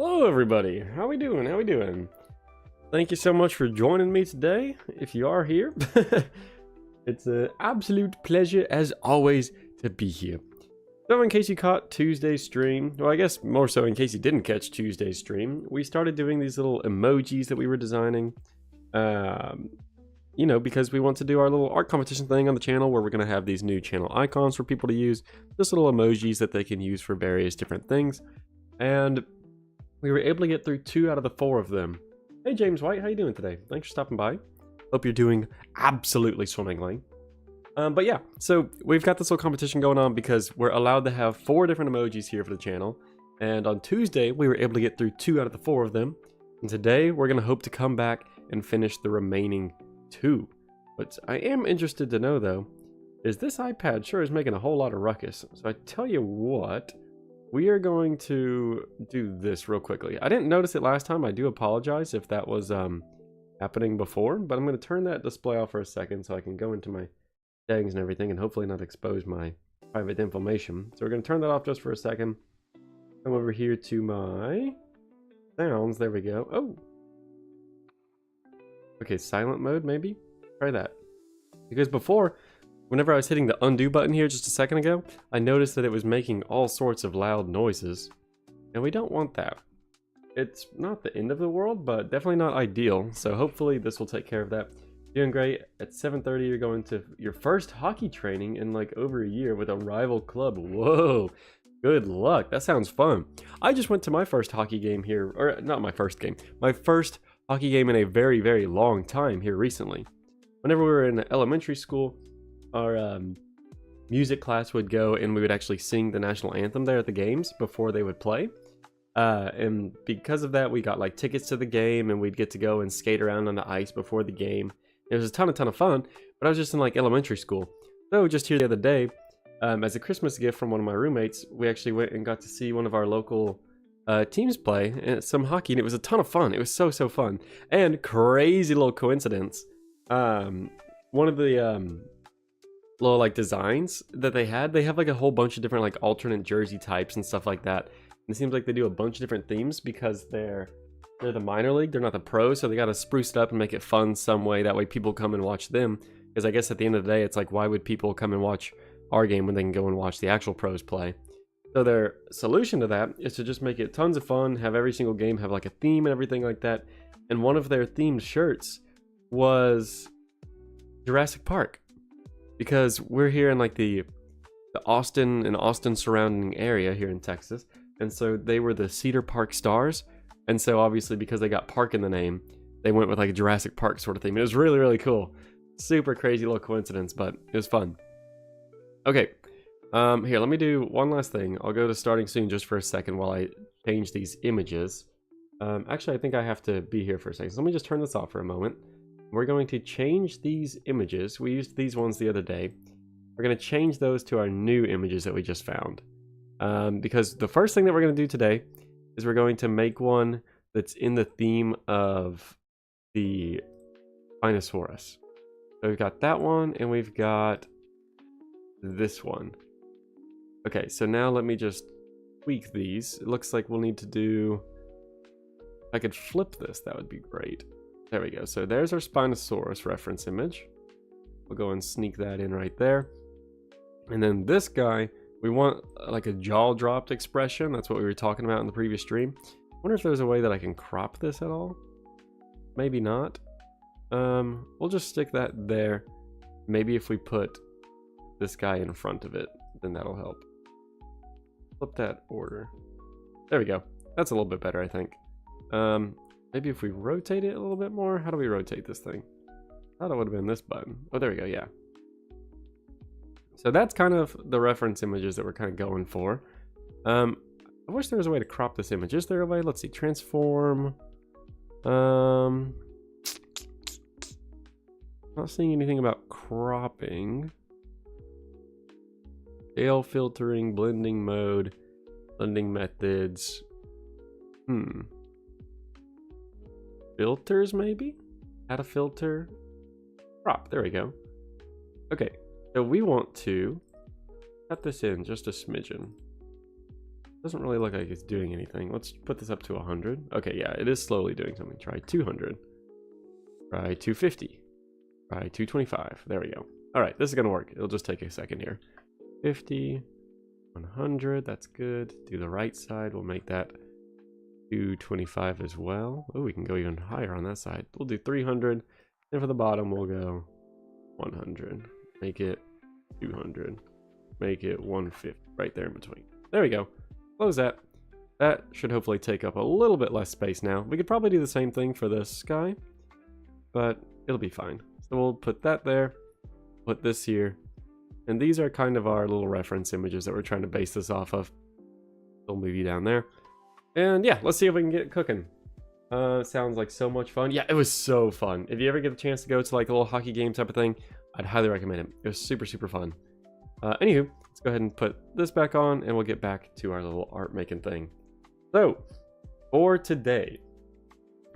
Hello everybody, how we doing? Thank you so much for joining me today, if you are here. It's an absolute pleasure as always to be here. So in case you caught Tuesday's stream, well I guess more so in case you didn't catch Tuesday's stream, we started doing these little emojis that we were designing. You know, because we want to do our little art competition thing on the channel where we're going to have these new channel icons for people to use. Just little emojis that they can use for various different things. And we were able to get through 2 out of the 4 of them. Hey James White, how you doing today? Thanks for stopping by. Hope you're doing absolutely swimmingly. But yeah, so we've got this little competition going on because we're allowed to have 4 different emojis here for the channel. And on Tuesday, we were able to get through 2 out of the 4 of them. And today, we're going to hope to come back and finish the remaining 2. What I am interested to know, though, is this iPad sure is making a whole lot of ruckus. So I tell you what, we are going to do this real quickly. I didn't notice it last time. I do apologize if that was happening before, but I'm going to turn that display off for a second so I can go into my settings and everything and hopefully not expose my private information. So we're going to turn that off just for a second. Come over here to my sounds. There we go. Oh. Okay, silent mode maybe? Try that. Because before, whenever I was hitting the undo button here just a second ago, I noticed that it was making all sorts of loud noises. And we don't want that. It's not the end of the world, but definitely not ideal. So hopefully this will take care of that. Doing great. At 7:30 you're going to your first hockey training in like over a year with a rival club. Whoa. Good luck. That sounds fun. I just went to my first hockey game here, or not my first game. My first hockey game in a very, very long time here recently. Whenever we were in elementary school, our music class would go and we would actually sing the national anthem there at the games before they would play. And because of that, we got like tickets to the game and we'd get to go and skate around on the ice before the game. It was a ton of fun, but I was just in like elementary school. So just here the other day, as a Christmas gift from one of my roommates, we actually went and got to see one of our local teams play and some hockey, and it was a ton of fun. It was so fun. And crazy little coincidence. One of the little like designs that they have like a whole bunch of different like alternate jersey types and stuff like that. And it seems like they do a bunch of different themes because they're the minor league, they're not the pro, so they got to spruce it up and make it fun some way. That way people come and watch them. Because I guess at the end of the day, it's like, why would people come and watch our game when they can go and watch the actual pros play? So their solution to that is to just make it tons of fun, have every single game have like a theme and everything like that. And one of their themed shirts was Jurassic Park. Because we're here in like the Austin and Austin surrounding area here in Texas. And so they were the Cedar Park Stars. And so obviously because they got Park in the name, they went with like a Jurassic Park sort of theme. It was really, really cool. Super crazy little coincidence, but it was fun. Okay, here, let me do one last thing. I'll go to starting soon just for a second while I change these images. Actually, I think I have to be here for a second. So let me just turn this off for a moment. We're going to change these images. We used these ones the other day. We're going to change those to our new images that we just found. Because the first thing that we're going to do today is we're going to make one that's in the theme of the Spinosaurus. So we've got that one and we've got this one. Okay, so now let me just tweak these. It looks like we'll need to do... If I could flip this, that would be great. There we go. So there's our Spinosaurus reference image. We'll go and sneak that in right there. And then this guy, we want like a jaw-dropped expression. That's what we were talking about in the previous stream. I wonder if there's a way that I can crop this at all. Maybe not. We'll just stick that there. Maybe if we put this guy in front of it, then that'll help. Flip that order. There we go. That's a little bit better, I think. Maybe if we rotate it a little bit more. How do we rotate this thing? I thought it would have been this button. Oh, there we go. Yeah. So that's kind of the reference images that we're kind of going for. I wish there was a way to crop this image. Is there a way? Let's see. Transform. Not seeing anything about cropping. Scale filtering, blending mode, blending methods. Filters maybe? Add a filter. Crop. There we go. Okay. So we want to cut this in just a smidgen. Doesn't really look like it's doing anything. Let's put this up to 100. Okay, yeah, it is slowly doing something. Try 200. Try 250. Try 225. There we go. All right, this is gonna work. It'll just take a second here. 50, 100. That's good. Do the right side. We'll make that 225 as well. Oh, we can go even higher on that side. We'll do 300. And for the bottom, we'll go 100. Make it 200. Make it 150. Right there in between. There we go. Close that. That should hopefully take up a little bit less space now. We could probably do the same thing for this guy, but it'll be fine. So we'll put that there, put this here, and these are kind of our little reference images that we're trying to base this off of. We'll move you down there. And yeah, let's see if we can get it cooking. Sounds like so much fun. Yeah, it was so fun. If you ever get the chance to go to like a little hockey game type of thing, I'd highly recommend it. It was super, super fun. Anywho, let's go ahead and put this back on and we'll get back to our little art making thing. So, for today,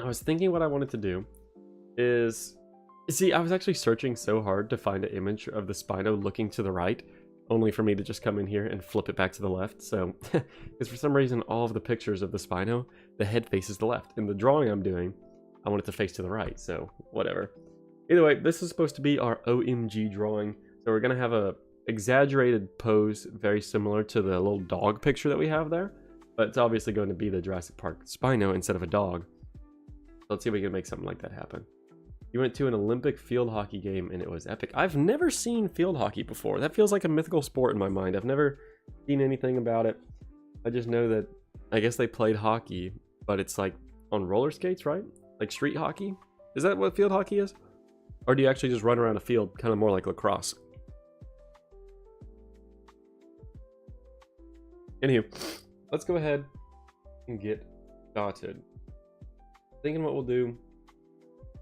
I was thinking what I wanted to do is, see, I was actually searching so hard to find an image of the Spino looking to the right, only for me to just come in here and flip it back to the left. So, because for some reason, all of the pictures of the Spino, the head faces the left. In the drawing I'm doing, I want it to face to the right, so whatever. Either way, this is supposed to be our OMG drawing. So we're going to have a exaggerated pose very similar to the little dog picture that we have there. But it's obviously going to be the Jurassic Park Spino instead of a dog. So let's see if we can make something like that happen. You went to an Olympic field hockey game and it was epic. I've never seen field hockey before. That feels like a mythical sport in my mind. I've never seen anything about it. I just know that, I guess they played hockey, but it's like on roller skates, right? Like street hockey? Is that what field hockey is? Or do you actually just run around a field, kind of more like lacrosse? Anywho, let's go ahead and get started. Thinking what we'll do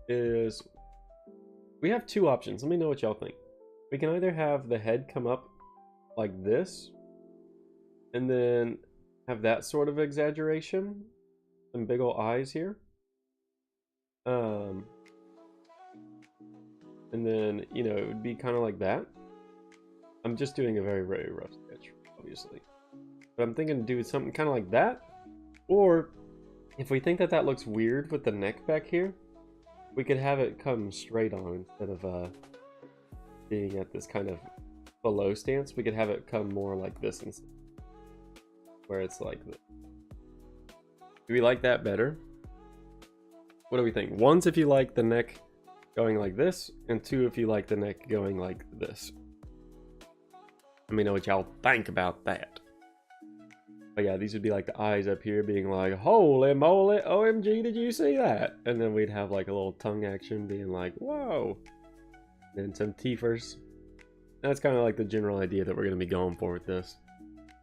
is, we have two options. Let me know what y'all think. We can either have the head come up like this, and then have that sort of exaggeration, some big ol' eyes here. And then, you know, it would be kind of like that. I'm just doing a very, very rough sketch, obviously. But I'm thinking to do something kind of like that. Or, if we think that that looks weird with the neck back here, we could have it come straight on instead of being at this kind of below stance. We could have it come more like this instead, where it's like this. Do we like that better? What do we think? One's if you like the neck going like this, and two if you like the neck going like this. Let me know what y'all think about that. But yeah, these would be like the eyes up here being like, holy moly, OMG, did you see that? And then we'd have like a little tongue action being like, whoa. And some teethers. That's kind of like the general idea that we're going to be going for with this.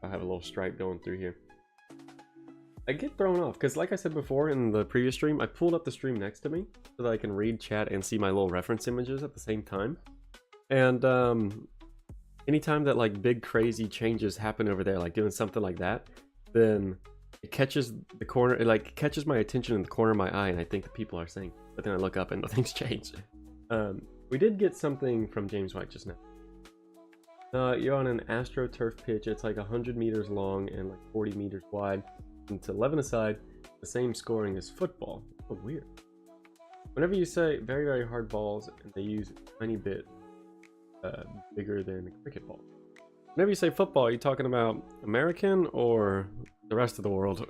I have a little stripe going through here. I get thrown off because, like I said before in the previous stream, I pulled up the stream next to me so that I can read chat and see my little reference images at the same time. And anytime that like big crazy changes happen over there, like doing something like that, then it catches the corner, it like catches my attention in the corner of my eye, and I think the people are saying, but then I look up and nothing's changed. We did get something from James White just now. You're on an AstroTurf pitch. It's like 100 meters long and like 40 meters wide. And to 11 aside, the same scoring as football. Oh, weird. Whenever you say very, very hard balls, and they use a tiny bit bigger than a cricket ball. Whenever you say football, are you talking about American or the rest of the world?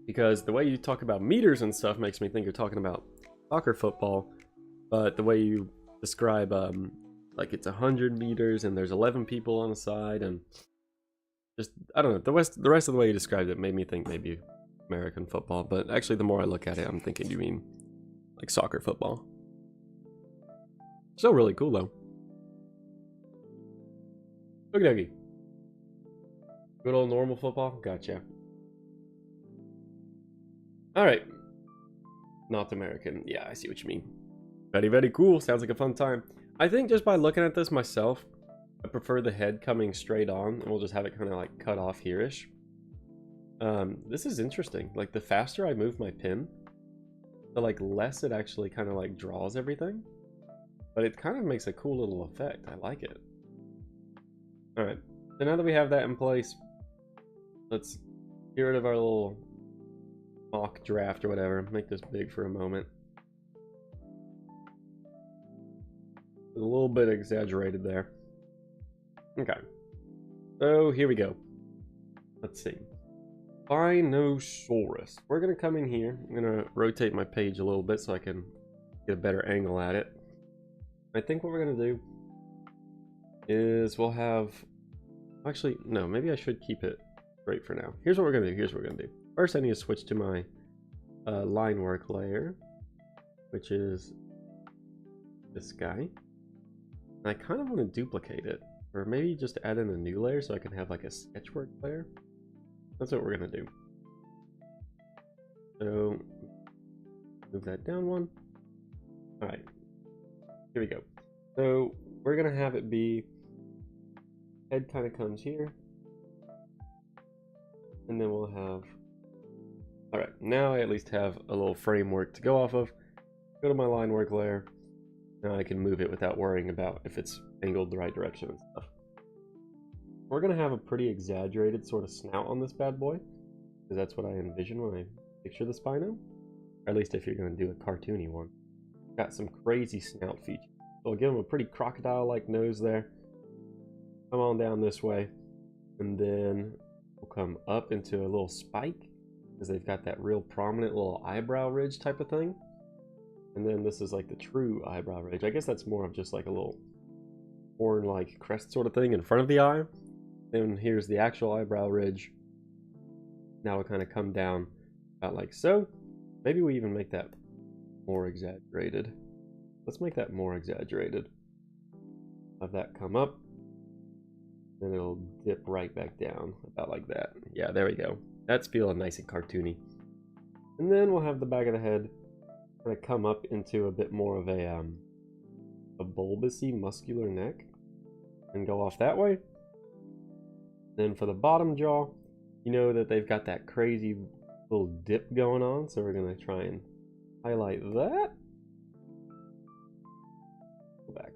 Because the way you talk about meters and stuff makes me think you're talking about soccer football, but the way you describe like it's 100 meters and there's 11 people on the side, and just, I don't know, the rest of the way you described it made me think maybe American football, but actually the more I look at it, I'm thinking you mean like soccer football. Still really cool though. Okie dokie. Good old normal football? Gotcha. Alright. Not American. Yeah, I see what you mean. Very, very cool. Sounds like a fun time. I think just by looking at this myself, I prefer the head coming straight on, and we'll just have it kind of like cut off here-ish. This is interesting. Like, the faster I move my pen, the like less it actually kind of like draws everything. But it kind of makes a cool little effect. I like it. Alright, so now that we have that in place, let's get rid of our little mock draft or whatever. Make this big for a moment. A little bit exaggerated there. Okay. So here we go. Let's see. Spinosaurus. We're going to come in here. I'm going to rotate my page a little bit so I can get a better angle at it. I think what we're going to do is we'll have... Actually, no, maybe I should keep it straight for now. Here's what we're going to do. First, I need to switch to my line work layer, which is this guy. And I kind of want to duplicate it, or maybe just add in a new layer so I can have like a sketchwork layer. That's what we're going to do. So, move that down one. Alright, here we go. So, we're going to have it be, head kind of comes here. And then we'll have, alright, now I at least have a little framework to go off of. Go to my line work layer. Now I can move it without worrying about if it's angled the right direction and stuff. We're going to have a pretty exaggerated sort of snout on this bad boy, because that's what I envision when I picture the Spino. Or at least if you're going to do a cartoony one. Got some crazy snout features. So we'll give him a pretty crocodile-like nose there. Come on down this way. And then we'll come up into a little spike, because they've got that real prominent little eyebrow ridge type of thing. And then this is like the true eyebrow ridge. I guess that's more of just like a little horn-like crest sort of thing in front of the eye. Then here's the actual eyebrow ridge. Now we'll kind of come down about like so. Maybe we even make that more exaggerated. Let's make that more exaggerated. Have that come up. Then it'll dip right back down, about like that. Yeah, there we go. That's feeling nice and cartoony. And then we'll have the back of the head kind of come up into a bit more of a bulbousy, muscular neck, and go off that way. Then for the bottom jaw, you know that they've got that crazy little dip going on, so we're gonna try and highlight that. Go back.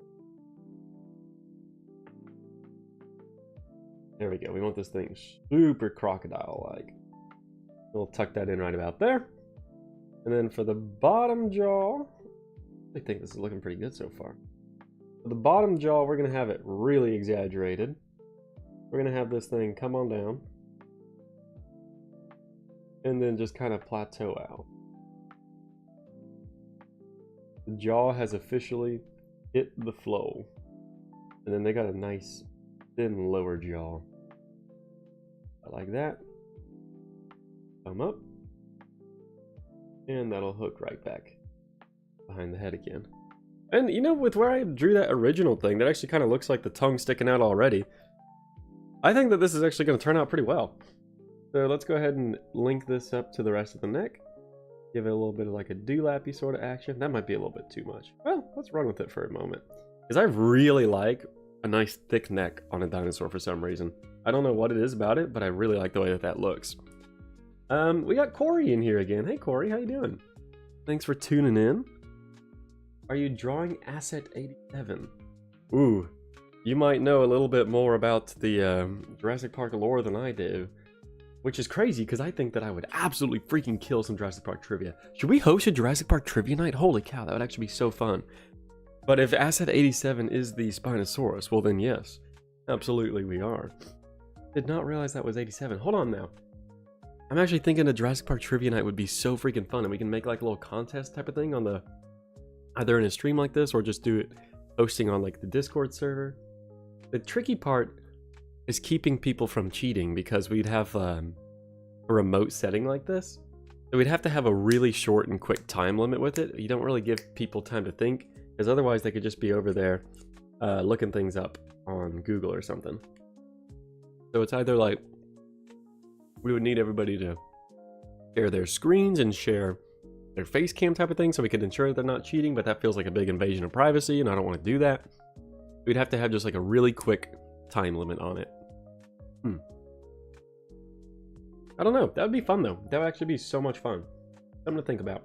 There we go. We want this thing super crocodile-like. We'll tuck that in right about there. And then for the bottom jaw, I think this is looking pretty good so far. For the bottom jaw, we're going to have it really exaggerated. We're going to have this thing come on down. And then just kind of plateau out. The jaw has officially hit the flow. And then they got a nice thin lower jaw. Like that. Come up. And that'll hook right back behind the head again. And you know, with where I drew that original thing, that actually kind of looks like the tongue sticking out already. I think that this is actually going to turn out pretty well. So let's go ahead and link this up to the rest of the neck. Give it a little bit of like a dewlappy sort of action. That might be a little bit too much. Well, let's run with it for a moment. Because I really like a nice thick neck on a dinosaur for some reason. I don't know what it is about it, but I really like the way that that looks. We got Corey in here again. Hey Corey, how you doing? Thanks for tuning in. Are you drawing Asset 87? Ooh, you might know a little bit more about the Jurassic Park lore than I do. Which is crazy, because I think that I would absolutely freaking kill some Jurassic Park trivia. Should we host a Jurassic Park trivia night? Holy cow, that would actually be so fun. But if Asset 87 is the Spinosaurus, well then yes. Absolutely we are. Did not realize that was 87. Hold on now. I'm actually thinking a Jurassic Park trivia night would be so freaking fun, and we can make like a little contest type of thing on the, either in a stream like this or just do it hosting on like the Discord server. The tricky part is keeping people from cheating, because we'd have a remote setting like this. So we'd have to have a really short and quick time limit with it. You don't really give people time to think, because otherwise they could just be over there looking things up on Google or something. So it's either like we would need everybody to share their screens and share their face cam type of thing, so we could ensure they're not cheating, but that feels like a big invasion of privacy, and I don't want to do that. We'd have to have just like a really quick time limit on it. I don't know. That would be fun though. That would actually be so much fun. Something to think about.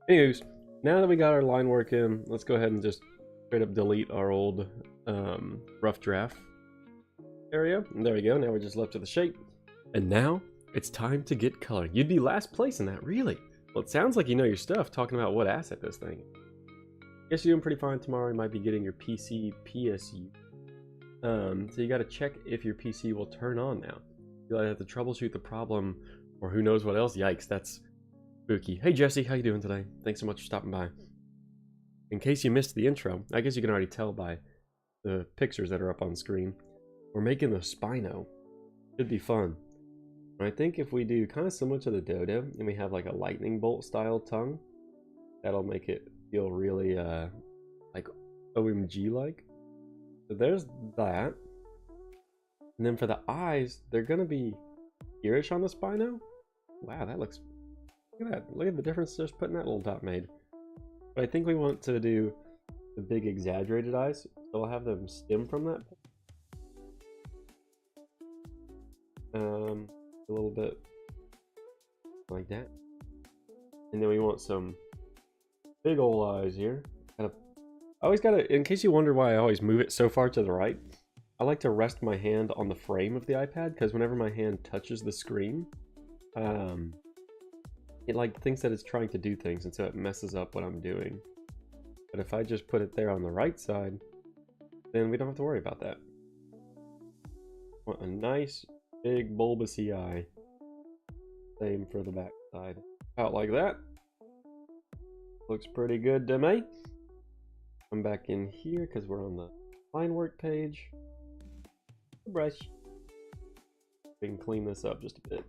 Anyways, now that we got our line work in, let's go ahead and just straight up delete our old rough draft area. And there we go. Now we're just left with the shape. And now, it's time to get coloring. You'd be last place in that, really? Well, it sounds like you know your stuff, talking about what asset this thing is. Guess you're doing pretty fine tomorrow. You might be getting your PC PSU. So you gotta check if your PC will turn on now. You'll either have to troubleshoot the problem, or who knows what else. Yikes, that's spooky. Hey Jesse, how you doing today? Thanks so much for stopping by. In case you missed the intro, I guess you can already tell by the pictures that are up on screen. We're making the Spino. Should be fun. And I think if we do kind of similar to the Dodo, and we have like a lightning bolt style tongue, that'll make it feel really like OMG like. So there's that. And then for the eyes, they're gonna be earish on the Spino. Wow, that looks, look at that. Look at the difference just putting that little dot made. But I think we want to do the big exaggerated eyes, so I'll have them stem from that. A little bit like that. And then we want some big old eyes here. I always gotta, in case you wonder why I always move it so far to the right, I like to rest my hand on the frame of the iPad, because whenever my hand touches the screen, it like thinks that it's trying to do things, and so it messes up what I'm doing. But if I just put it there on the right side, then we don't have to worry about that. Want a nice big bulbousy eye. Same for the back side. Out like that. Looks pretty good to me. Come back in here because we're on the line work page. Brush. We can clean this up just a bit.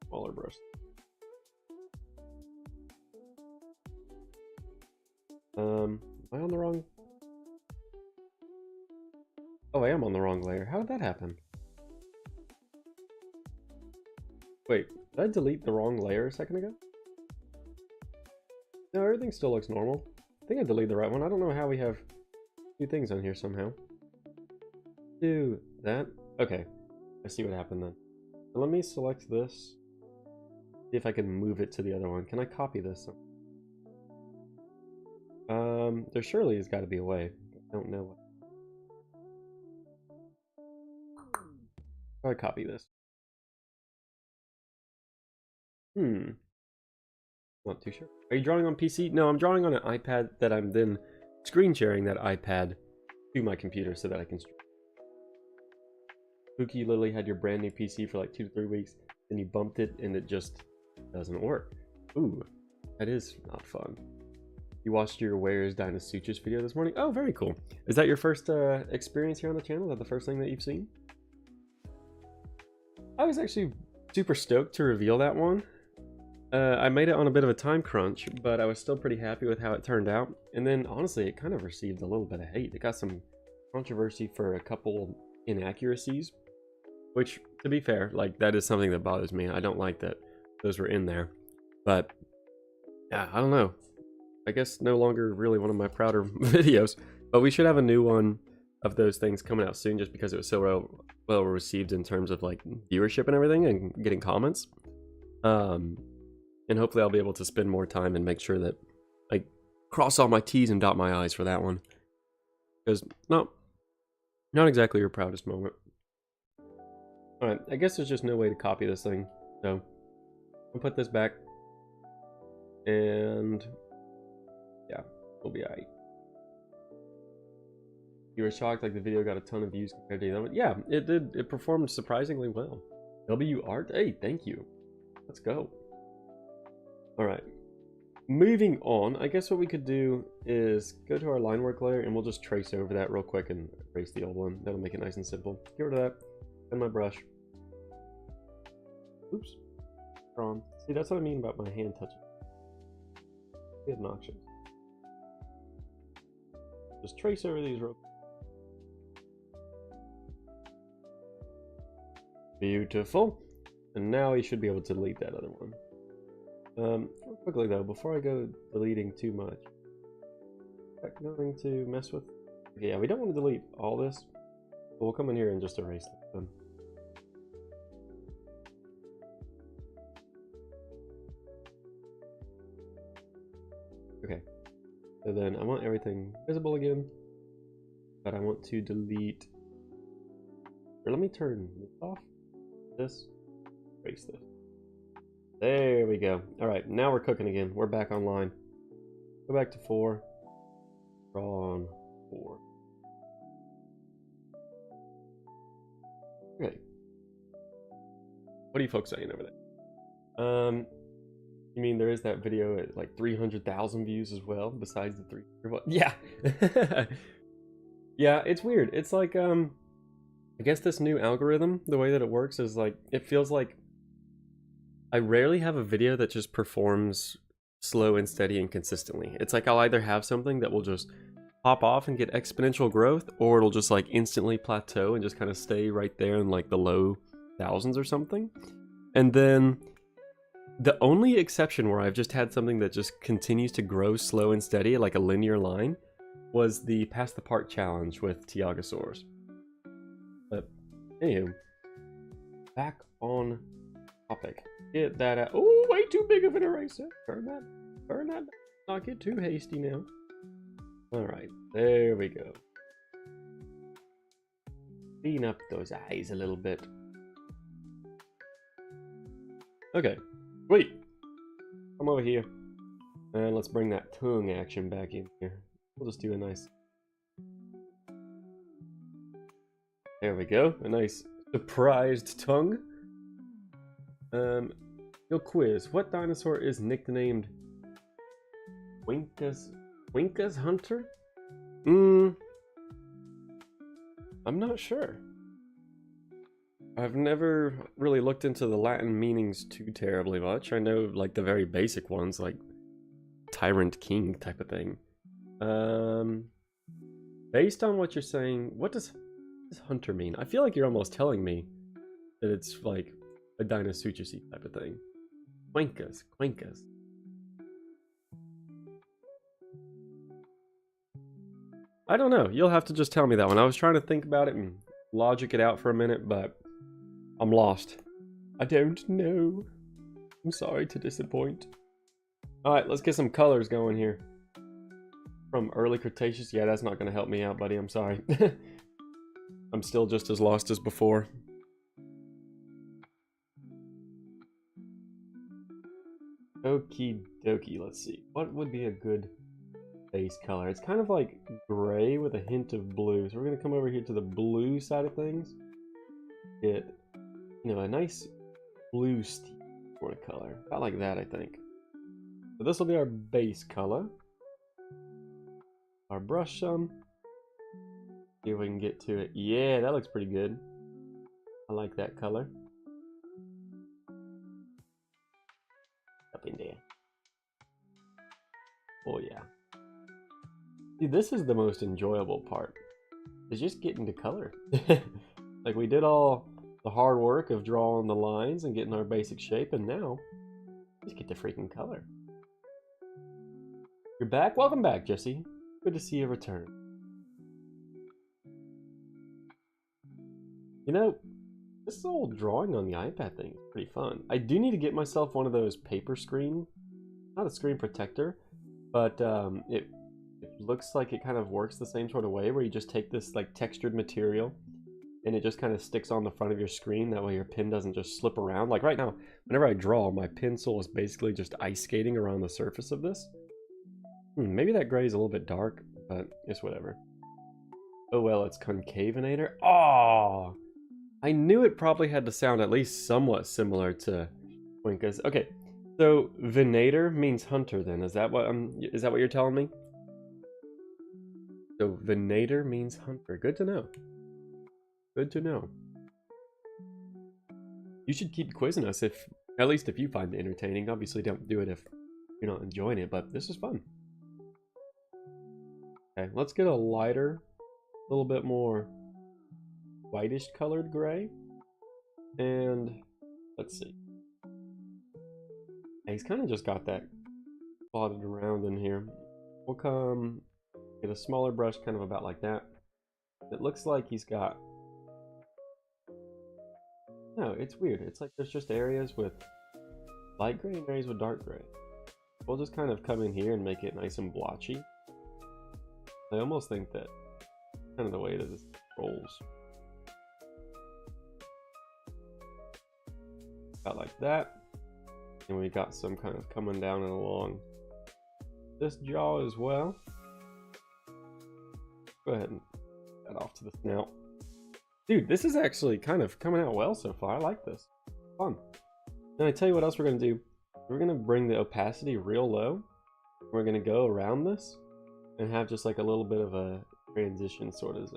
Smaller brush. Am I on the wrong? Oh, I am on the wrong layer. How did that happen? Wait, did I delete the wrong layer a second ago? No, everything still looks normal. I think I deleted the right one. I don't know how we have two things on here somehow. Do that. Okay, I see what happened then. So let me select this. See if I can move it to the other one. Can I copy this? There surely has got to be a way. I don't know what. How do I copy this? Not too sure. Are you drawing on PC? No, I'm drawing on an iPad that I'm then screen sharing that iPad to my computer so that I can stream. Spooky, you literally had your brand new PC for like 2 to 3 weeks, then you bumped it and it just doesn't work. Ooh, that is not fun. You watched your Where's Dinosaurs video this morning? Oh, very cool. Is that your first experience here on the channel? Is that the first thing that you've seen? I was actually super stoked to reveal that one. I made it on a bit of a time crunch, but I was still pretty happy with how it turned out. And then, honestly, it kind of received a little bit of hate. It got some controversy for a couple inaccuracies, which, to be fair, like, that is something that bothers me. I don't like that those were in there. But, yeah, I don't know. I guess no longer really one of my prouder videos. But we should have a new one of those things coming out soon, just because it was so well received in terms of, like, viewership and everything and getting comments. And hopefully I'll be able to spend more time and make sure that I cross all my T's and dot my I's for that one. Because, no, not exactly your proudest moment. Alright, I guess there's just no way to copy this thing. So, I'll put this back. And, yeah, we'll be alright. You were shocked, like the video got a ton of views compared to the other one. Yeah, it did. It performed surprisingly well. W Art, hey, thank you. Let's go. Alright, moving on, I guess what we could do is go to our line work layer and we'll just trace over that real quick and erase the old one. That'll make it nice and simple. Get rid of that, and my brush. Oops. Wrong. See, that's what I mean about my hand touching. It's obnoxious. Just trace over these real quick. Beautiful. And now you should be able to delete that other one. Real quickly though, before I go deleting too much, is that going to mess with? Okay, yeah, we don't want to delete all this, but we'll come in here and just erase them. Okay, so then I want everything visible again, but I want to delete, or let me turn this off, this, erase this. There we go. All right, now we're cooking again. We're back online. Go back to 4. Draw on 4. Okay. What are you folks saying over there? You mean there is that video at like 300,000 views as well, besides the 300? Yeah. Yeah, it's weird. It's like, I guess this new algorithm, the way that it works is like, it feels like I rarely have a video that just performs slow and steady and consistently. It's like I'll either have something that will just pop off and get exponential growth, or it'll just like instantly plateau and just kind of stay right there in like the low thousands or something. And then the only exception where I've just had something that just continues to grow slow and steady, like a linear line, was the Pass the Park challenge with Tiagosaurs. But anywho, back on topic. Get that out. Oh, way too big of an eraser. Turn that. Not get too hasty now. Alright, there we go. Clean up those eyes a little bit. Okay, wait. Come over here. And let's bring that tongue action back in here. We'll just do a nice... There we go. A nice surprised tongue. Your quiz. What dinosaur is nicknamed Winka's Hunter? I'm not sure. I've never really looked into the Latin meanings too terribly much. I know like the very basic ones, like Tyrant King type of thing. Based on what you're saying, what does hunter mean? I feel like you're almost telling me that it's like a Dinosuchus type of thing. Quenkas. I don't know. You'll have to just tell me that one. I was trying to think about it and logic it out for a minute, but I'm lost. I don't know. I'm sorry to disappoint. Alright, let's get some colors going here. From early Cretaceous? Yeah, that's not going to help me out, buddy. I'm sorry. I'm still just as lost as before. Okie dokie, let's see. What would be a good base color? It's kind of like gray with a hint of blue. So we're going to come over here to the blue side of things. Get, you know, a nice blue steel sort of color. About like that, I think. So this will be our base color. Our brush some. See if we can get to it. Yeah, that looks pretty good. I like that color. Up in there. Oh yeah. See, this is the most enjoyable part. Is just getting to color. Like we did all the hard work of drawing the lines and getting our basic shape, and now just get to freaking color. You're back? Welcome back, Jesse. Good to see you return. You know, this old drawing on the iPad thing is pretty fun. I do need to get myself one of those paper screen, not a screen protector, but it looks like it kind of works the same sort of way, where you just take this like textured material and it just kind of sticks on the front of your screen. That way your pen doesn't just slip around. Like right now, whenever I draw, my pencil is basically just ice skating around the surface of this. Maybe that gray is a little bit dark, but it's whatever. Oh well, it's Concavenator. Oh, I knew it probably had to sound at least somewhat similar to Quinkas. Okay, so Venator means hunter. Then is that what you're telling me? So Venator means hunter. Good to know. Good to know. You should keep quizzing us at least if you find it entertaining. Obviously, don't do it if you're not enjoying it, but this is fun. Okay, let's get a lighter, a little bit more whitish colored gray. And let's see. Yeah, he's kind of just got that plotted around in here. We'll come get a smaller brush, kind of about like that. It looks like he's got... No, it's weird. It's like there's just areas with light gray and areas with dark gray. We'll just kind of come in here and make it nice and blotchy. I almost think that kind of the way that this rolls. About like that. And we got some kind of coming down and along this jaw as well. Go ahead and add off to the snout. Dude, this is actually kind of coming out well so far. I like this. Fun. And I tell you what else we're going to do. We're going to bring the opacity real low. We're going to go around this and have just like a little bit of a transition sort of.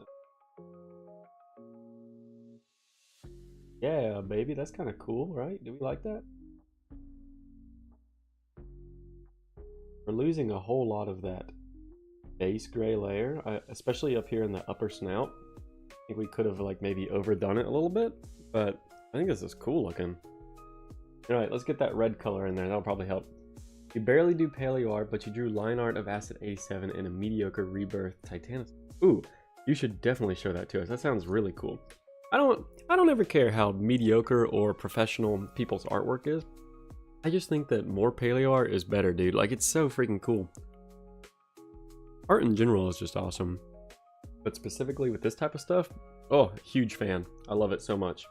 Yeah, baby, that's kind of cool, right? Do we like that? We're losing a whole lot of that base gray layer, especially up here in the upper snout. I think we could have like maybe overdone it a little bit, but I think this is cool looking. All right, let's get that red color in there. That'll probably help. You barely do paleo art, but you drew line art of Acid 87 and a mediocre rebirth Titanus. Ooh, you should definitely show that to us. That sounds really cool. I don't ever care how mediocre or professional people's artwork is. I just think that more paleo art is better, dude. Like, it's so freaking cool. Art in general is just awesome. But specifically with this type of stuff, oh, huge fan. I love it so much.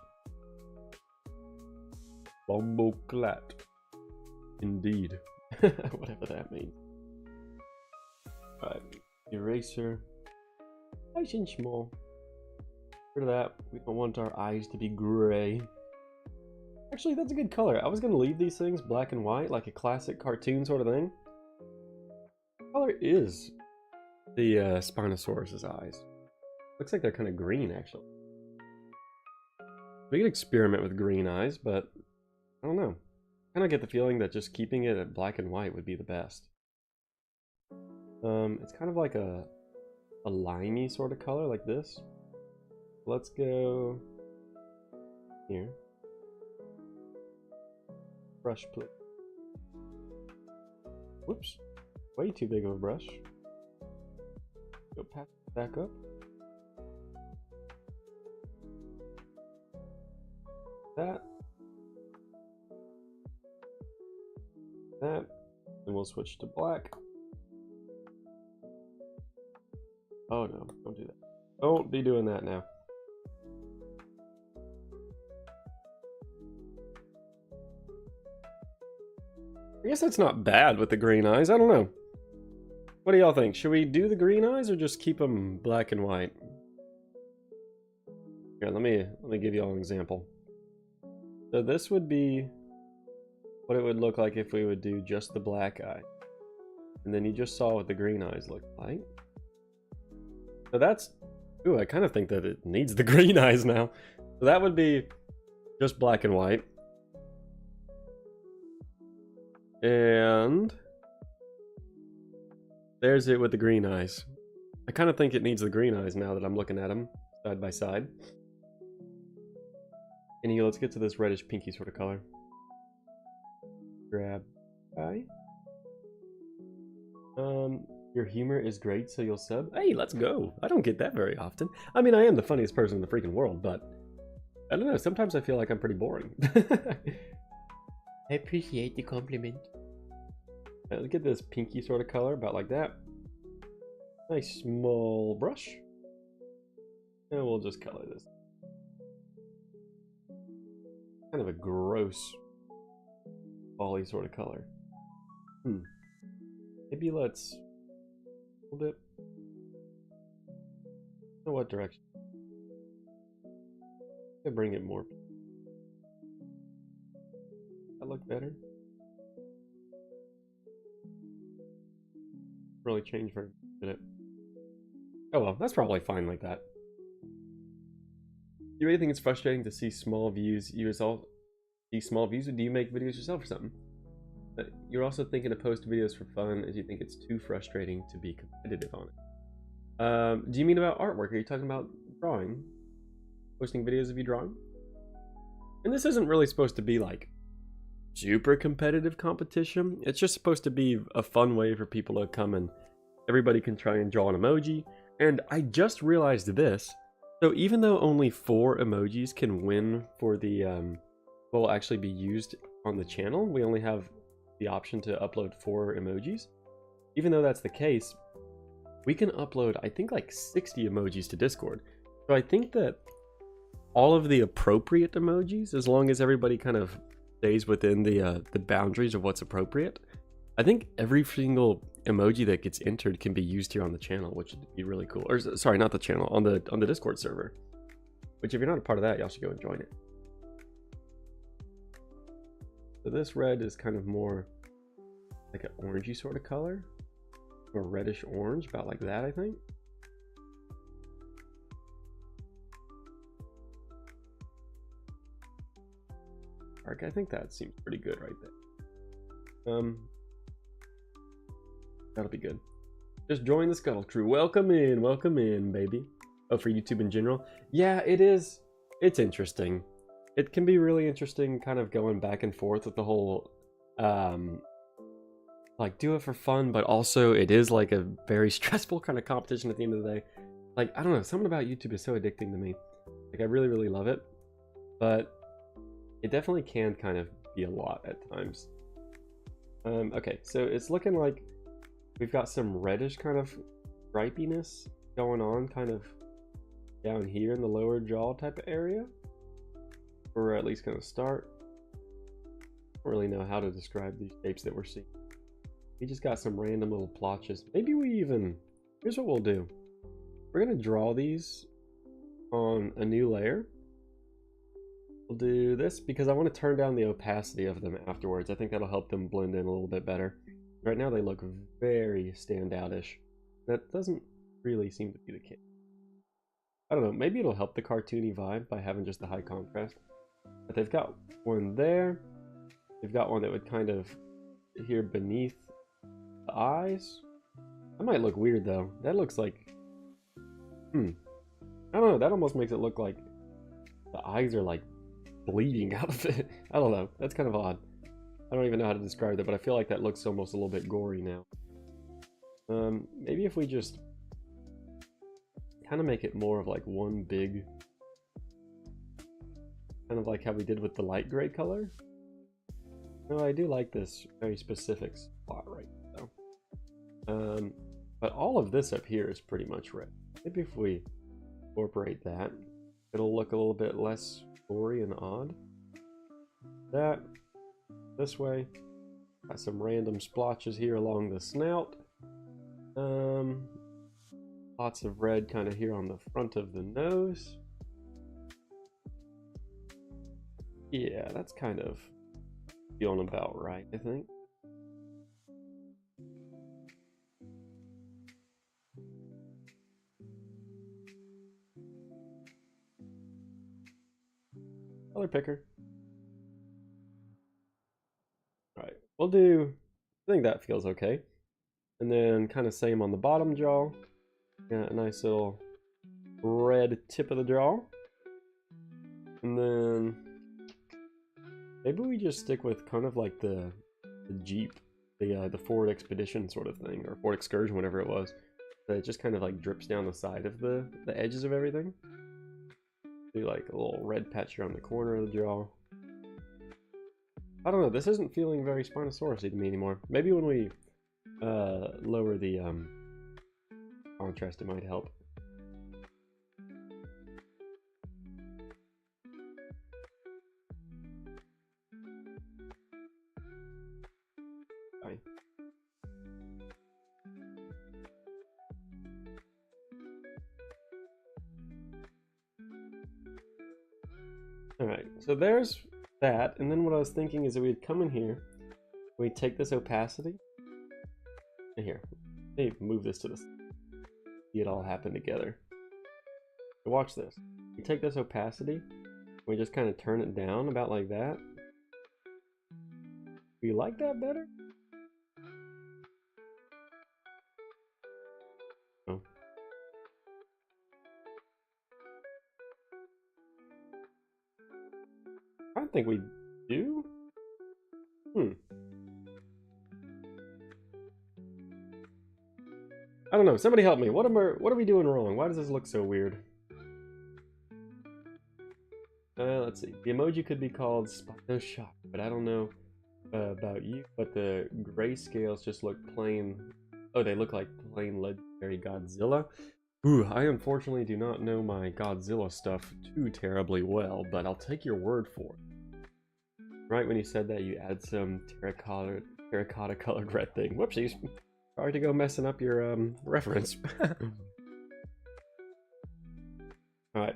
Bomboclat. Indeed. Whatever that means. Alright, eraser. Nice and small. Rid of that. We don't want our eyes to be gray. Actually, that's a good color. I was going to leave these things black and white, like a classic cartoon sort of thing. The color is the Spinosaurus's eyes. Looks like they're kind of green, actually. We could experiment with green eyes, but I don't know. I kind of get the feeling that just keeping it at black and white would be the best. It's kind of like a limey sort of color, like this. Let's go here. Brush, please. Whoops. Way too big of a brush. Go pat back up. That. That. And we'll switch to black. Oh no, don't do that. Don't be doing that now. I guess that's not bad with the green eyes. I don't know. What do y'all think? Should we do the green eyes or just keep them black and white? Here, let me give y'all an example. So this would be what it would look like if we would do just the black eye. And then you just saw what the green eyes look like. So that's... Ooh, I kind of think that it needs the green eyes now. So that would be just black and white. And there's it with the green eyes. I kind of think it needs the green eyes now that I'm looking at them side by side. And let's get to this reddish pinky sort of color. Grab eye. Your humor is great, so you'll sub. Hey, let's go. I don't get that very often. I mean, I am the funniest person in the freaking world, but I don't know. Sometimes I feel like I'm pretty boring. I appreciate the compliment. Let's get this pinky sort of color, about like that. Nice small brush. And we'll just color this. Kind of a gross, bally sort of color. Maybe let's hold it. In what direction? I'll bring it more. That look better? Really changed very much, did it? Oh well, that's probably fine like that. Do you really think it's frustrating to see small views? You yourself see small views, or do you make videos yourself or something? You're also thinking to post videos for fun, as you think it's too frustrating to be competitive on it. Do you mean about artwork? Are you talking about drawing? Posting videos of you drawing? And this isn't really supposed to be like super competitive competition. It's just supposed to be a fun way for people to come and everybody can try and draw an emoji. And I just realized this. So even though only 4 emojis can win for the will actually be used on the channel, we only have the option to upload 4 emojis. Even though that's the case, we can upload, I think, like 60 emojis to Discord. So I think that all of the appropriate emojis, as long as everybody kind of stays within the boundaries of what's appropriate. I think every single emoji that gets entered can be used here on the channel, which would be really cool. Or sorry, not the channel, on the Discord server. Which if you're not a part of that, y'all should go and join it. So this red is kind of more like an orangey sort of color, or reddish orange, about like that, I think. I think that seems pretty good right there. That'll be good. Just join the Scuttle crew. Welcome in, baby. Oh, for YouTube in general? Yeah, it is. It's interesting. It can be really interesting kind of going back and forth with the whole, like, do it for fun, but also it is like a very stressful kind of competition at the end of the day. Like, I don't know, something about YouTube is so addicting to me. Like, I really, really love it. But it definitely can kind of be a lot at times. Okay, so it's looking like we've got some reddish kind of stripiness going on kind of down here in the lower jaw type of area. Or at least gonna start. I don't really know how to describe these shapes that we're seeing. We just got some random little plotches. Maybe we even, here's what we'll do. We're gonna draw these on a new layer. We'll do this because I want to turn down the opacity of them afterwards. I think that'll help them blend in a little bit better. Right now they look very standout-ish. That doesn't really seem to be the case. I don't know, maybe it'll help the cartoony vibe by having just the high contrast. But they've got one there. They've got one that would kind of here beneath the eyes. That might look weird though. That looks like, I don't know, that almost makes it look like the eyes are like bleeding out of it. I don't know, that's kind of odd. I don't even know how to describe that, but I feel like that looks almost a little bit gory now. Maybe if we just kind of make it more of like one big, kind of like how we did with the light gray color. No, I do like this very specific spot right now. But all of this up here is pretty much red. Maybe if we incorporate that, it'll look a little bit less gory and odd. That, this way. Got some random splotches here along the snout. Lots of red kind of here on the front of the nose. Yeah, that's kind of feeling about right, I think. Color picker. Alright, we'll do, I think that feels okay. And then kind of same on the bottom jaw. Got a nice little red tip of the jaw. And then maybe we just stick with kind of like the Jeep, the Ford Expedition sort of thing, or Ford Excursion, whatever it was. That it just kind of like drips down the side of the edges of everything. Do like a little red patch here on the corner of the jaw. I don't know, this isn't feeling very Spinosaurus-y to me anymore. Maybe when we lower the contrast, it might help. Fine. Alright, so there's that, and then what I was thinking is that we'd come in here, we'd take this opacity, and here, maybe move this to the side, see it all happen together. So watch this. We take this opacity, we just kind of turn it down about like that. Do you like that better? Oh. I don't think we do. I don't know. Somebody help me. What are we doing wrong? Why does this look so weird? Let's see. The emoji could be called Spino but I don't know about you. But the grayscales just look plain. Oh, they look like plain legendary Godzilla. Ooh, I unfortunately do not know my Godzilla stuff too terribly well, but I'll take your word for it. Right when you said that, you add some terracotta colored red thing. Whoopsies. Sorry to go messing up your reference. Alright.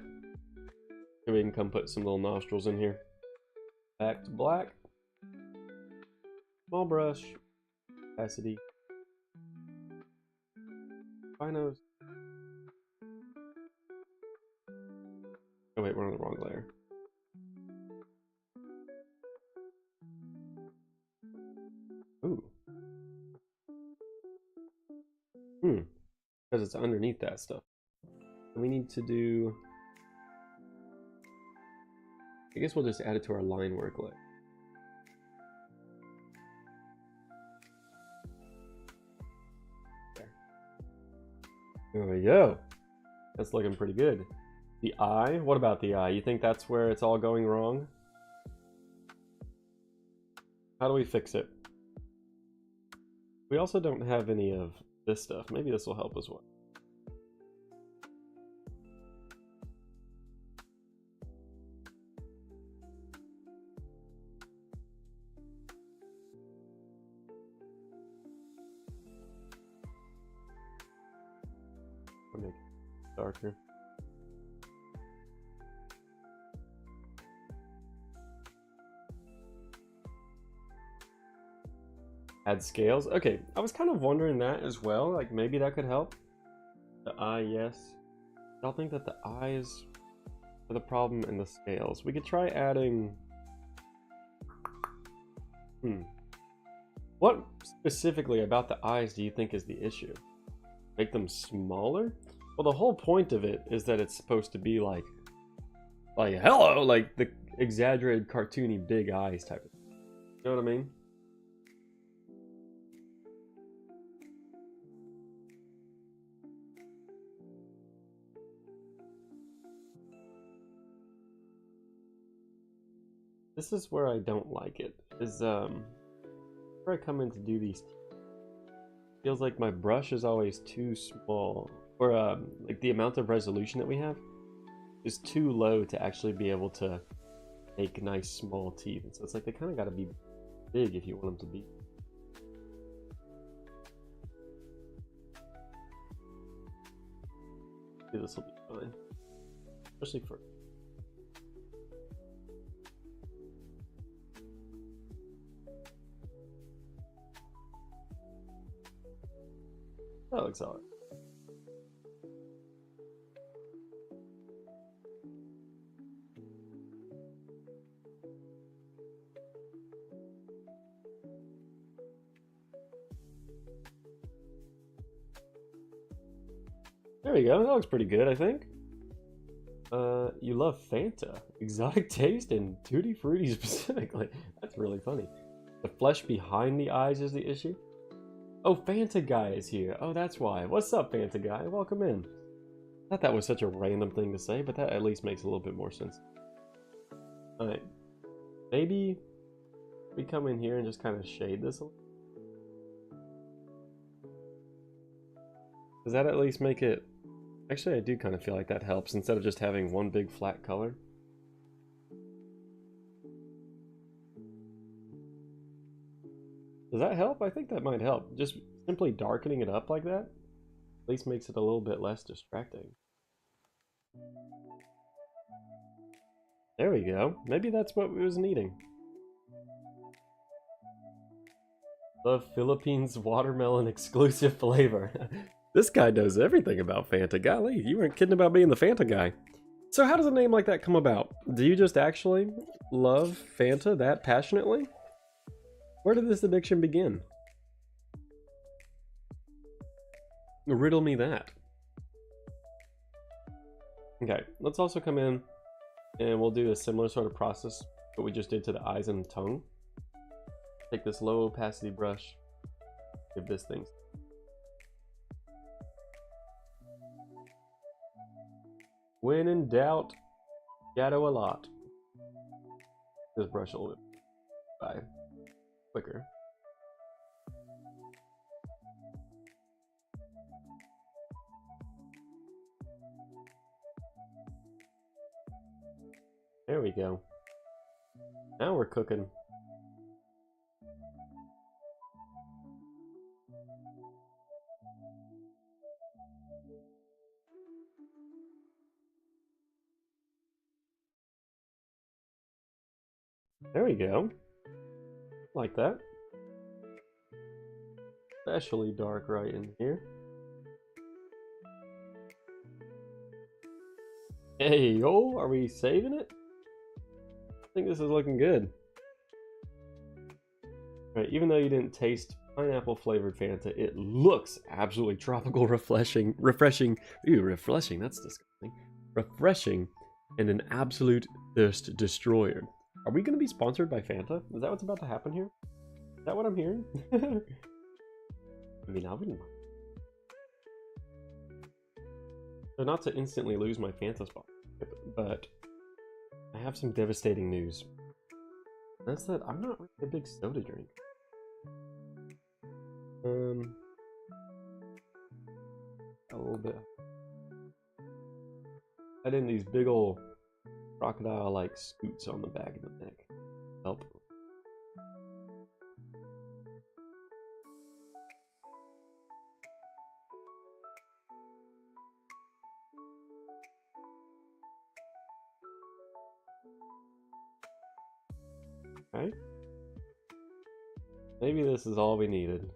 So we can come put some little nostrils in here. Back to black. Small brush. Opacity. Binos. Oh wait, we're on the wrong layer. Ooh. Because it's underneath that stuff. We need to do... I guess we'll just add it to our line work layer. There we go. That's looking pretty good. The eye? What about the eye? You think that's where it's all going wrong? How do we fix it? We also don't have any of this stuff. Maybe this will help as well. I'll make it darker. Add scales? Okay, I was kind of wondering that as well. Like, maybe that could help. The eye, yes. I don't think that the eyes are the problem in the scales. We could try adding... What specifically about the eyes do you think is the issue? Make them smaller? Well, the whole point of it is that it's supposed to be like hello, like the exaggerated cartoony big eyes type of thing. You know what I mean? This is where I don't like it, is where I come in to do these. Feels like my brush is always too small, or like the amount of resolution that we have is too low to actually be able to make nice small teeth. And so it's like they kind of got to be big if you want them to be. Maybe this will be fine, especially for... That looks alright. There we go. That looks pretty good, I think. You love Fanta, exotic taste, and Tutti Frutti specifically. That's really funny. The flesh behind the eyes is the issue. Oh, Fanta Guy is here. Oh, that's why. What's up, Fanta Guy? Welcome in. I thought that was such a random thing to say, but that at least makes a little bit more sense. Alright. Maybe we come in here and just kind of shade this a little. Does that at least make it... Actually, I do kind of feel like that helps instead of just having one big flat color. Does that help? I think that might help. Just simply darkening it up like that at least makes it a little bit less distracting. There we go. Maybe that's what we was needing. The Philippines watermelon exclusive flavor. This guy knows everything about Fanta. Golly, you weren't kidding about being the Fanta guy. So how does a name like that come about? Do you just actually love Fanta that passionately? Where did this addiction begin? Riddle me that. Okay, let's also come in and we'll do a similar sort of process that we just did to the eyes and tongue. Take this low opacity brush, give this thing. When in doubt, shadow a lot. Just brush a little bit by quicker. There we go. Now we're cooking. There we go. Like that. Especially dark right in here. Hey, yo, are we saving it? I think this is looking good. Right, even though you didn't taste pineapple flavored Fanta, it looks absolutely tropical, refreshing. Ew, refreshing, that's disgusting. Refreshing and an absolute thirst destroyer. Are we going to be sponsored by Fanta? Is that what's about to happen here? Is that what I'm hearing? I mean, I wouldn't mind. So not to instantly lose my Fanta spot, but I have some devastating news. That's that I'm not really a big soda drink. A little bit. Add in these big old crocodile-like scoots on the back of the neck. Help. Right? Maybe this is all we needed.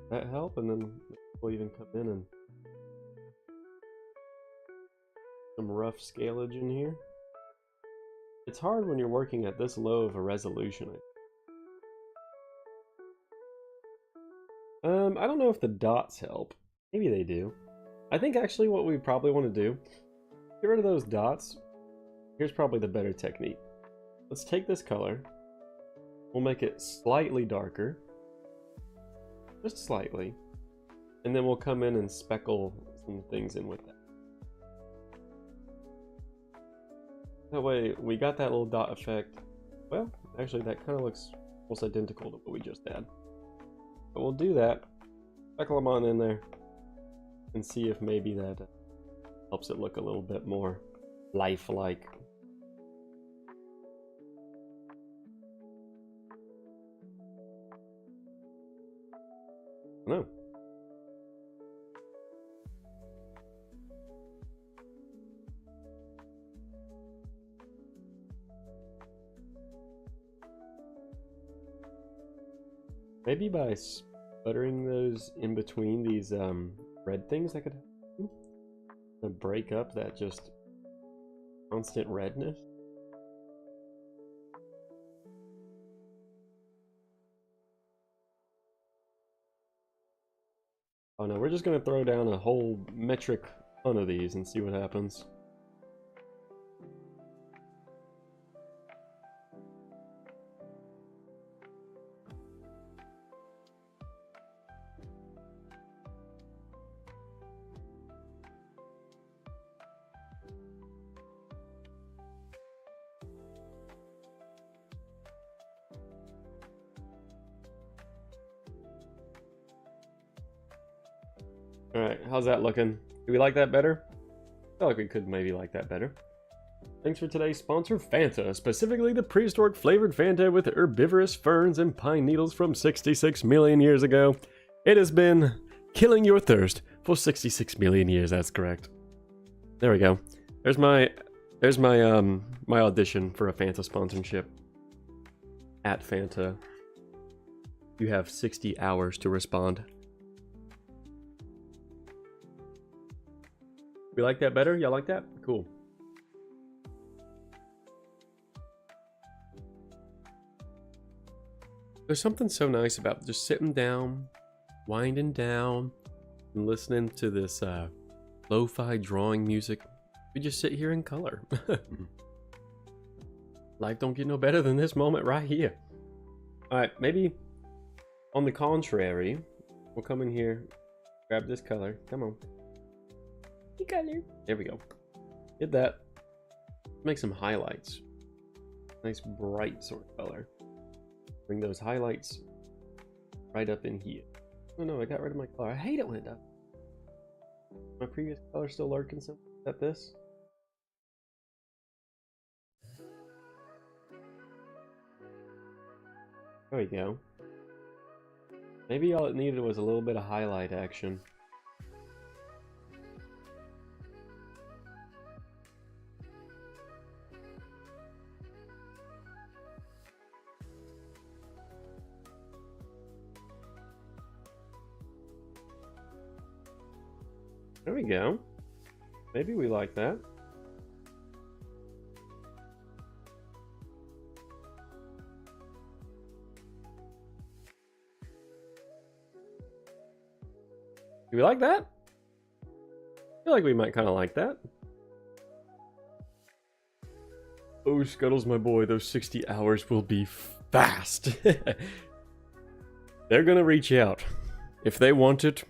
That help, and then we'll even come in and some rough scalage in here. It's hard when you're working at this low of a resolution. I don't know if the dots help. Maybe they do. I think actually what we probably want to do, get rid of those dots. Here's probably the better technique. Let's take this color. We'll make it slightly darker. Just slightly. And then we'll come in and speckle some things in with that. That way we got that little dot effect. Well, actually that kind of looks almost identical to what we just had. But we'll do that. Speckle them on in there. And see if maybe that helps it look a little bit more lifelike. No. Maybe by sputtering those in between these red things that could happen to break up that just constant redness. Oh no, we're just gonna throw down a whole metric ton of these and see what happens. Alright, how's that looking? Do we like that better? I feel like we could maybe like that better. Thanks for today's sponsor, Fanta, specifically the prehistoric flavored Fanta with herbivorous ferns and pine needles from 66 million years ago. It has been killing your thirst for 66 million years, that's correct. There we go. There's my my audition for a Fanta sponsorship. At Fanta. You have 60 hours to respond. We like that better? Y'all like that? Cool. There's something so nice about just sitting down, winding down, and listening to this lo-fi drawing music. We just sit here in color. Life don't get no better than this moment right here. Alright, maybe on the contrary, we'll come in here, grab this color. Come on. Color. There we go. Get that. Make some highlights. Nice bright sort of color. Bring those highlights right up in here. Oh no, I got rid of my color. I hate it when it does. My previous color still lurking some at this. There we go. Maybe all it needed was a little bit of highlight action. There we go. Maybe we like that. Do we like that? I feel like we might kind of like that. Oh, Scuttles, my boy, those 60 hours will be fast. They're gonna reach out. If they want it,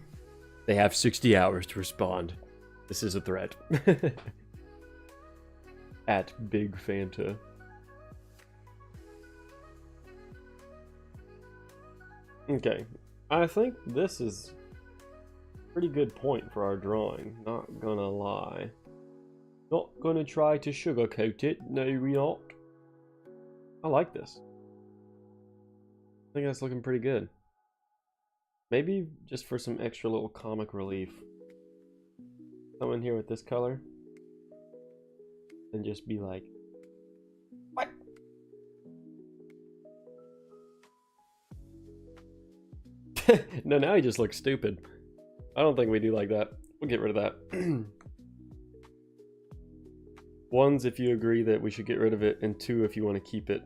they have 60 hours to respond. This is a threat. At Big Fanta. Okay, I think this is a pretty good point for our drawing, not gonna lie. Not gonna try to sugarcoat it, no we not. I like this. I think that's looking pretty good. Maybe just for some extra little comic relief. Come in here with this color. And just be like, what? No, now he just looks stupid. I don't think we do like that. We'll get rid of that. One's if you agree that we should get rid of it, and two if you want to keep it.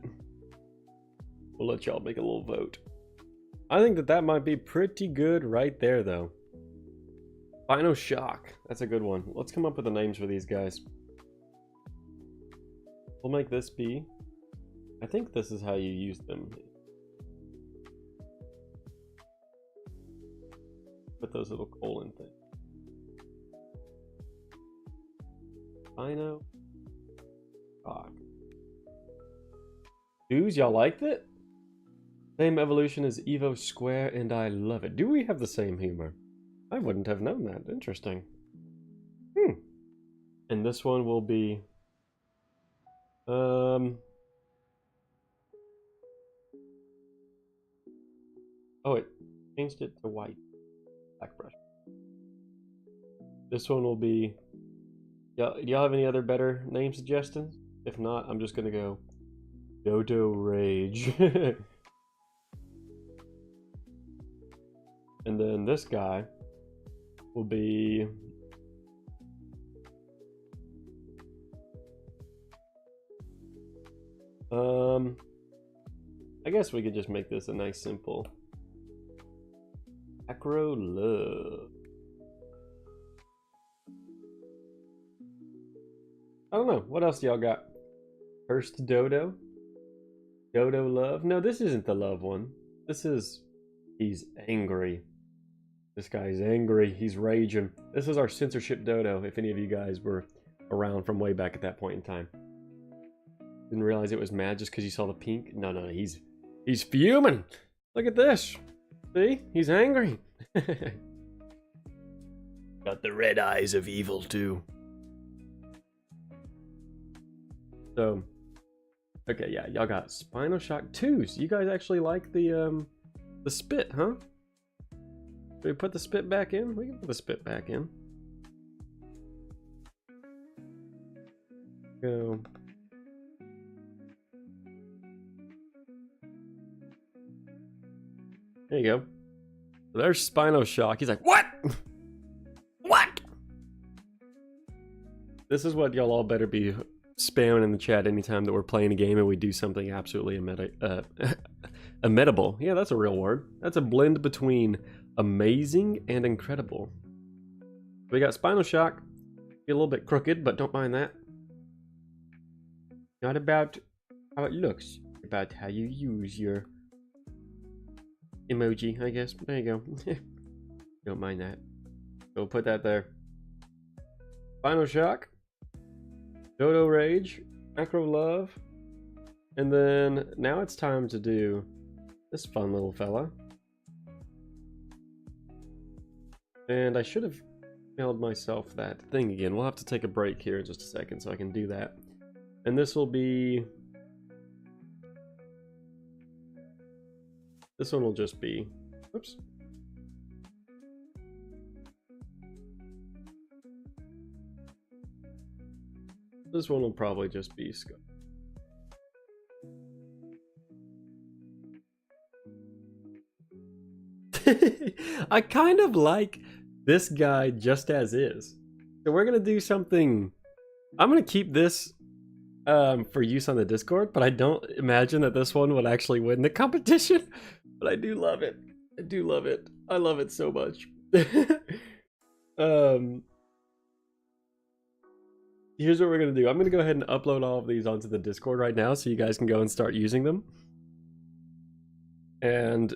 We'll let y'all make a little vote. I think that that might be pretty good right there, though. Final Shock. That's a good one. Let's come up with the names for these guys. We'll make this be... I think this is how you use them. Put those little colon things. Final Shock. Dudes, y'all liked it? Same evolution as Evo Square, and I love it. Do we have the same humor? I wouldn't have known that. Interesting. And this one will be... Oh, it changed it to white. Black brush. This one will be... Do y'all have any other better name suggestions? If not, I'm just gonna go... Dodo Rage. And then this guy will be... I guess we could just make this a nice simple Acro Love. I don't know. What else do y'all got? First Dodo? Dodo Love? No, this isn't the love one. This is... He's angry. This guy's angry. He's raging. This is our censorship Dodo, if any of you guys were around from way back at that point in time. Didn't realize it was mad just because you saw the pink. No, he's fuming. Look at this. See? He's angry. Got the red eyes of evil too. So, okay, yeah, y'all got Spinal Shock 2s. You guys actually like the spit, huh? Do we put the spit back in? We can put the spit back in. Go. There you go. So there's Spinal Shock. He's like, what? What? This is what y'all all better be spamming in the chat anytime that we're playing a game and we do something absolutely imitable. Yeah, that's a real word. That's a blend between amazing and incredible. We got Spinal Shock. Be a little bit crooked, but don't mind that. Not about how it looks, about how you use your emoji, I guess. There you go. Don't mind that. So we'll put that there. Final Shock, Dodo Rage, Macro Love, and then now it's time to do this fun little fella. And I should have emailed myself that thing again. We'll have to take a break here in just a second so I can do that. And this will be... This one will just be... Oops. This one will probably just be Scuttles. I kind of like this guy just as is. So we're gonna do something. I'm gonna keep this for use on the Discord, but I don't imagine that this one would actually win the competition. But I do love it. I do love it. I love it so much. Here's what we're gonna do. I'm gonna go ahead and upload all of these onto the Discord right now so you guys can go and start using them. And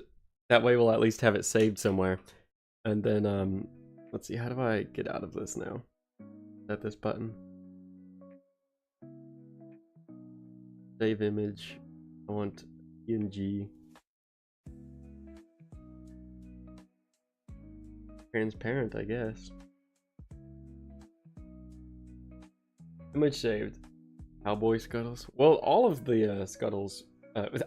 that way we'll at least have it saved somewhere. And then, let's see, how do I get out of this now? Is that this button? Save image. I want PNG. Transparent, I guess. Image saved. Cowboy Scuttles. Well, all of the Scuttles,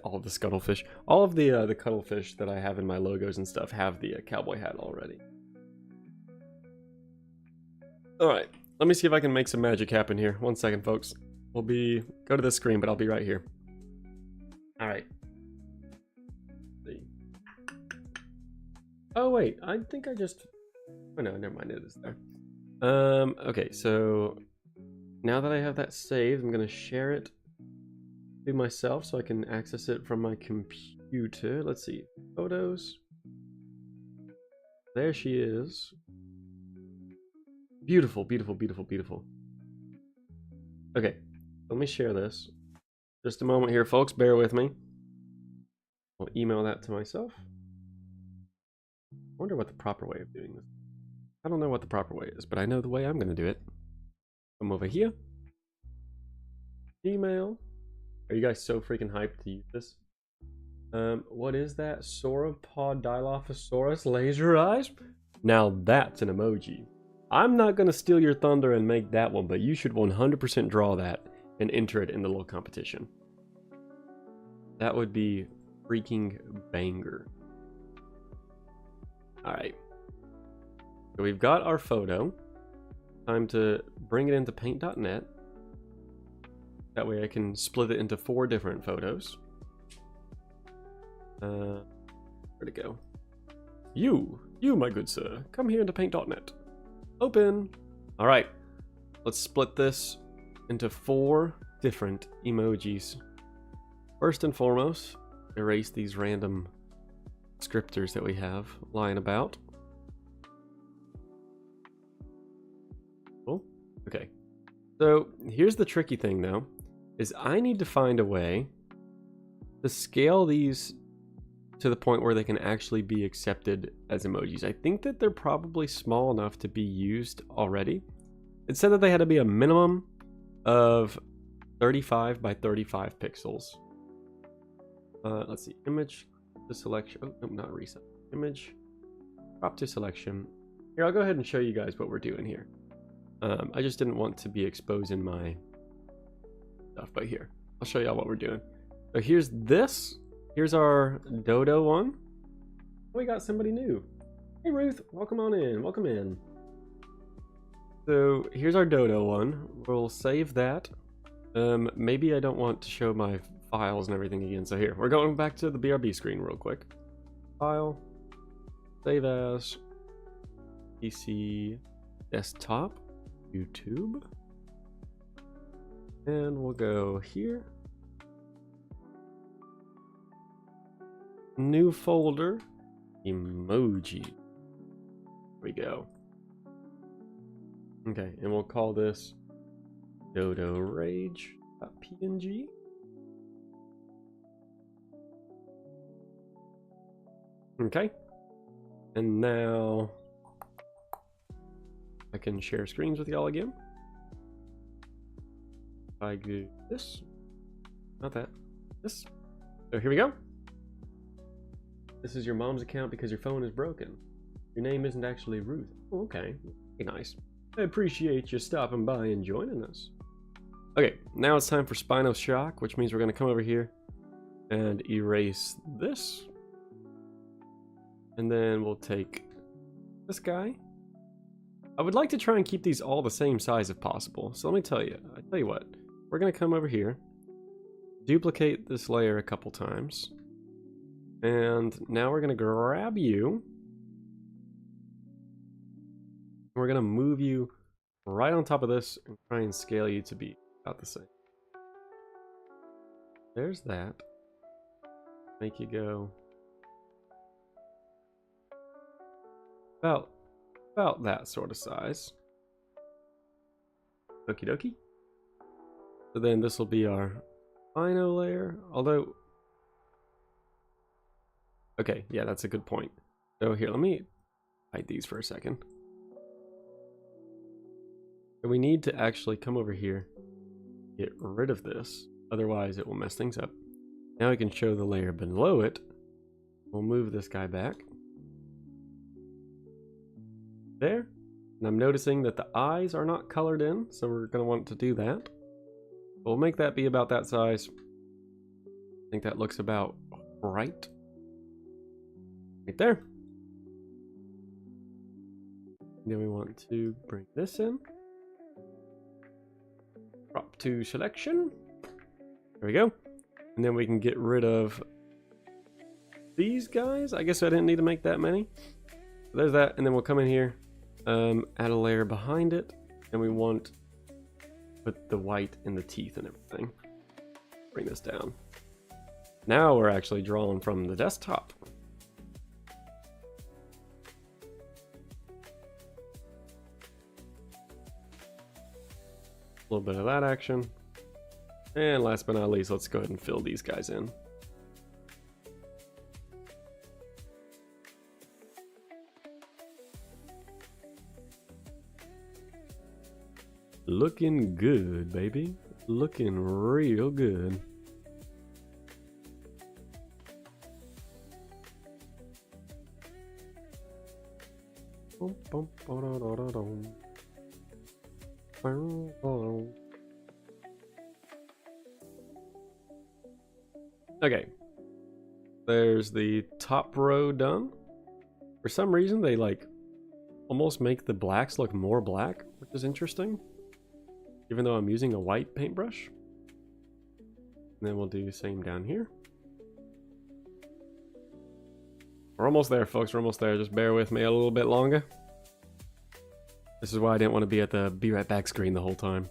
all of the Scuttlefish, all of the Cuttlefish that I have in my logos and stuff have the cowboy hat already. All right, let me see if I can make some magic happen here. 1 second, folks. We'll go to the screen, but I'll be right here. All right. Let's see. Oh wait, I think I just. Oh no, never mind. It is there. Okay, so. Now that I have that saved, I'm going to share it to myself so I can access it from my computer. Let's see. Photos. There she is. Beautiful, beautiful, beautiful, beautiful. Okay, let me share this. Just a moment here, folks. Bear with me. I'll email that to myself. I wonder what the proper way of doing this. I don't know what the proper way is, but I know the way I'm going to do it. Come over here. Email. Are you guys so freaking hyped to use this? What is that? Sauropod Dilophosaurus laser eyes? Now that's an emoji. I'm not going to steal your thunder and make that one, but you should 100% draw that and enter it in the little competition. That would be freaking banger. Alright. So we've got our photo. Time to bring it into paint.net. That way I can split it into 4 different photos. Where'd it go? You, my good sir, come here into paint.net. Open. All right, let's split this into 4 different emojis. First and foremost, erase these random scripters that we have lying about. Okay, so here's the tricky thing though, is I need to find a way to scale these to the point where they can actually be accepted as emojis. I think that they're probably small enough to be used already. It said that they had to be a minimum of 35 by 35 pixels. Let's see, image to selection. Oh, no, not reset. Image, crop to selection. Here, I'll go ahead and show you guys what we're doing here. I just didn't want to be exposing my stuff, but here, I'll show y'all what we're doing. So here's this. Here's our dodo one. We got somebody new. Hey Ruth, welcome on in, welcome in. So here's our dodo one. We'll save that. Maybe I don't want to show my files and everything again. So here, we're going back to the BRB screen real quick. File, save as, PC, desktop, YouTube, and we'll go here. New folder, emoji. There we go. Okay, and we'll call this dodo rage.png. Okay, and now I can share screens with y'all again. If I do this, not that, this. So here we go. This is your mom's account because your phone is broken. Your name isn't actually Ruth. Oh, okay, very nice. I appreciate you stopping by and joining us. Okay, now it's time for Spinal Shock, which means we're going to come over here and erase this. And then we'll take this guy. I would like to try and keep these all the same size if possible. So let me tell you, what, we're going to come over here, duplicate this layer a couple times. And now we're going to grab you. We're going to move you right on top of this and try and scale you to be about the same. There's that. Make you go about that sort of size. Okie dokie. So then this will be our final layer. Although, okay, yeah, that's a good point. So here, let me hide these for a second. So we need to actually come over here, get rid of this, otherwise it will mess things up. Now we can show the layer below it. We'll move this guy back. There. And I'm noticing that the eyes are not colored in, so we're going to want to do that. We'll make that be about that size. I think that looks about right. Right there. And then we want to bring this in. Crop to selection. There we go. And then we can get rid of these guys. I guess I didn't need to make that many. So there's that. And then we'll come in here, add a layer behind it. And we want to put the white in the teeth and everything. Bring this down. Now we're actually drawing from the desktop. A little bit of that action. And last but not least, let's go ahead and fill these guys in. Looking good, baby. Looking real good. Okay, there's the top row done. For some reason they like almost make the blacks look more black, which is interesting, even though I'm using a white paintbrush. And then we'll do the same down here. We're almost there, folks. We're almost there. Just bear with me a little bit longer. This is why I didn't want to be at the be right back screen the whole time.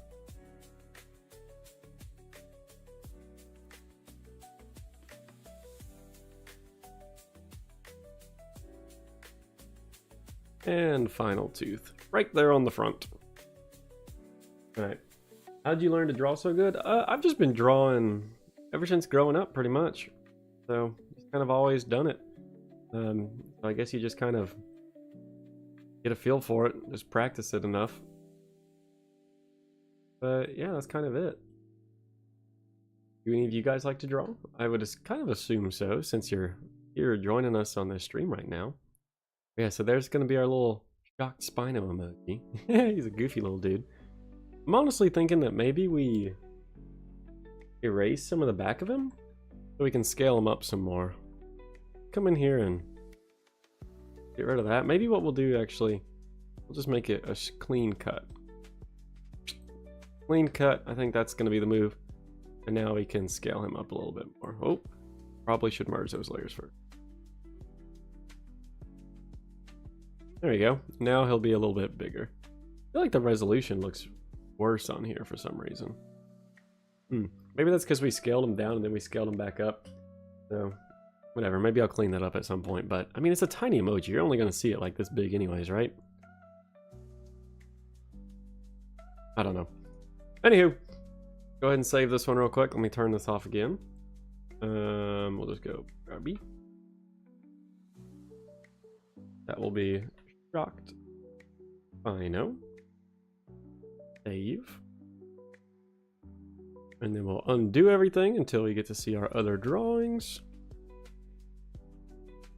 And final tooth, right there on the front. Alright, how'd you learn to draw so good? I've just been drawing ever since growing up, pretty much. So, just kind of always done it. So I guess you just kind of get a feel for it, just practice it enough. But yeah, that's kind of it. Do any of you guys like to draw? I would just kind of assume so, since you're here joining us on this stream right now. Yeah, so there's going to be our little shocked Spino emoji. He's a goofy little dude. I'm honestly thinking that maybe we erase some of the back of him so we can scale him up some more. Come in here and get rid of that. Maybe what we'll do, actually, we'll just make it a clean cut. Clean cut, I think that's going to be the move. And now we can scale him up a little bit more. Oh, probably should merge those layers first. There we go. Now he'll be a little bit bigger. I feel like the resolution looks worse on here for some reason. Maybe that's because we scaled him down and then we scaled him back up. So, whatever. Maybe I'll clean that up at some point. But, I mean, it's a tiny emoji. You're only going to see it like this big anyways, right? I don't know. Anywho, go ahead and save this one real quick. Let me turn this off again. We'll just go grabby. That will be shocked. Fino. Save. And then we'll undo everything until we get to see our other drawings.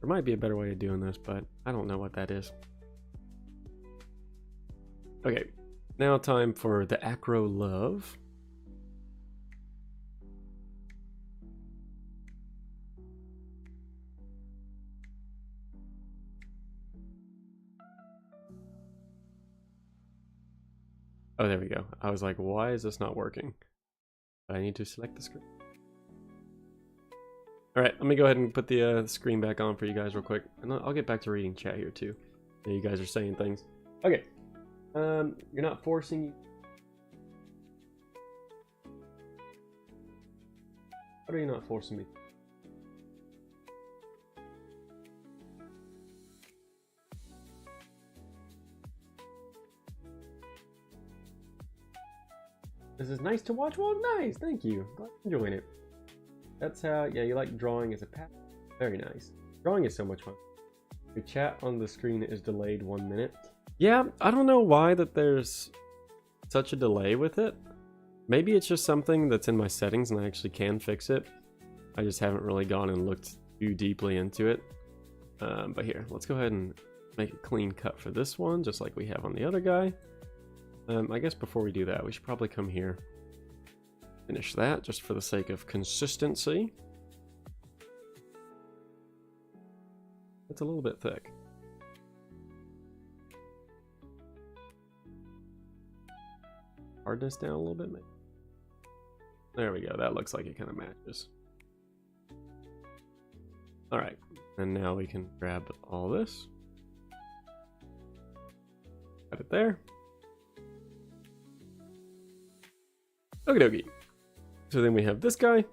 There might be a better way of doing this, but I don't know what that is. Okay, now time for the acro love. Oh, there we go. I was like, why is this not working? I need to select the screen. All right, let me go ahead and put the screen back on for you guys real quick. And I'll get back to reading chat here too. Yeah, you guys are saying things. Okay. You're not forcing... What are you not forcing me? This is nice to watch. Well, nice. Thank you. Glad you're enjoying it. That's how, yeah, you like drawing as a pattern. Very nice. Drawing is so much fun. Your chat on the screen is delayed 1 minute. Yeah, I don't know why that there's such a delay with it. Maybe it's just something that's in my settings and I actually can fix it. I just haven't really gone and looked too deeply into it. But here, let's go ahead and make a clean cut for this one, just like we have on the other guy. I guess before we do that, we should probably come here. Finish that, just for the sake of consistency. It's a little bit thick. Hardness down a little bit, maybe. There we go, that looks like it kind of matches. Alright, and now we can grab all this. Got it there. Okie dokie. So then we have this guy.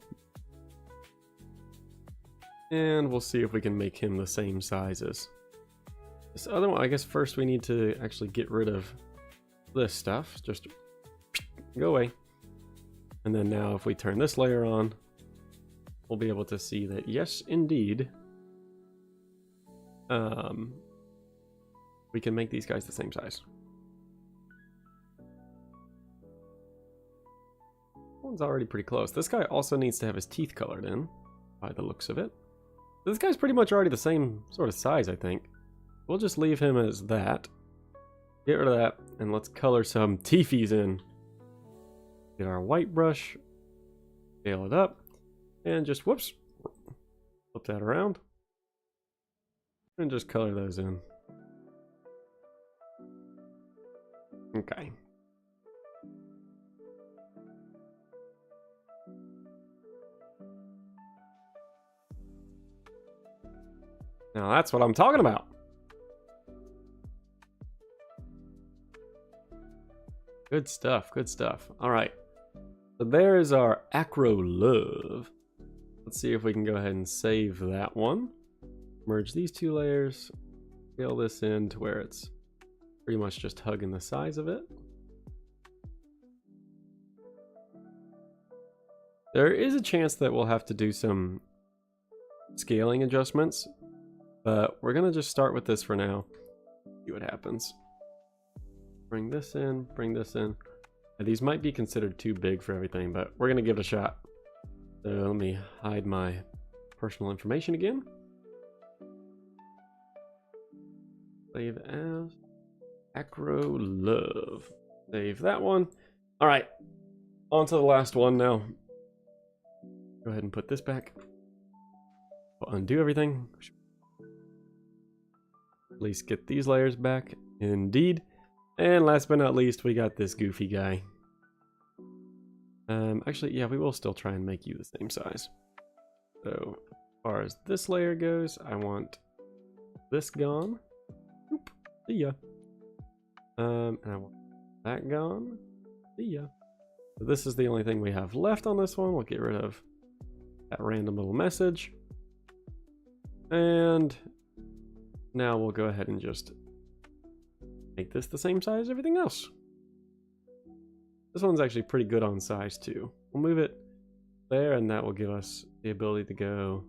And we'll see if we can make him the same size as this other one. I guess first we need to actually get rid of this stuff. Just go away. And then now if we turn this layer on, we'll be able to see that yes, indeed, we can make these guys the same size. One's already pretty close. This guy also needs to have his teeth colored in, by the looks of it. This guy's pretty much already the same sort of size, I think. We'll just leave him as that. Get rid of that, and let's color some teethies in. Get our white brush, scale it up, and just, whoops, flip that around. And just color those in. Okay. Now that's what I'm talking about. Good stuff, good stuff. All right. So there is our acro love. Let's see if we can go ahead and save that one. Merge these two layers. Scale this in to where it's pretty much just hugging the size of it. There is a chance that we'll have to do some scaling adjustments. But we're gonna just start with this for now. See what happens. Bring this in, bring this in. Now, these might be considered too big for everything, but we're gonna give it a shot. So let me hide my personal information again. Save as acro love. Save that one. All right, on to the last one now. Go ahead and put this back. We'll undo everything. At least get these layers back. Indeed. And last but not least, we got this goofy guy. Actually, yeah, we will still try and make you the same size. So, as far as this layer goes, I want this gone. Oop, see ya. And I want that gone. See ya. So this is the only thing we have left on this one. We'll get rid of that random little message. And now we'll go ahead and just make this the same size as everything else. This one's actually pretty good on size too. We'll move it there and that will give us the ability to go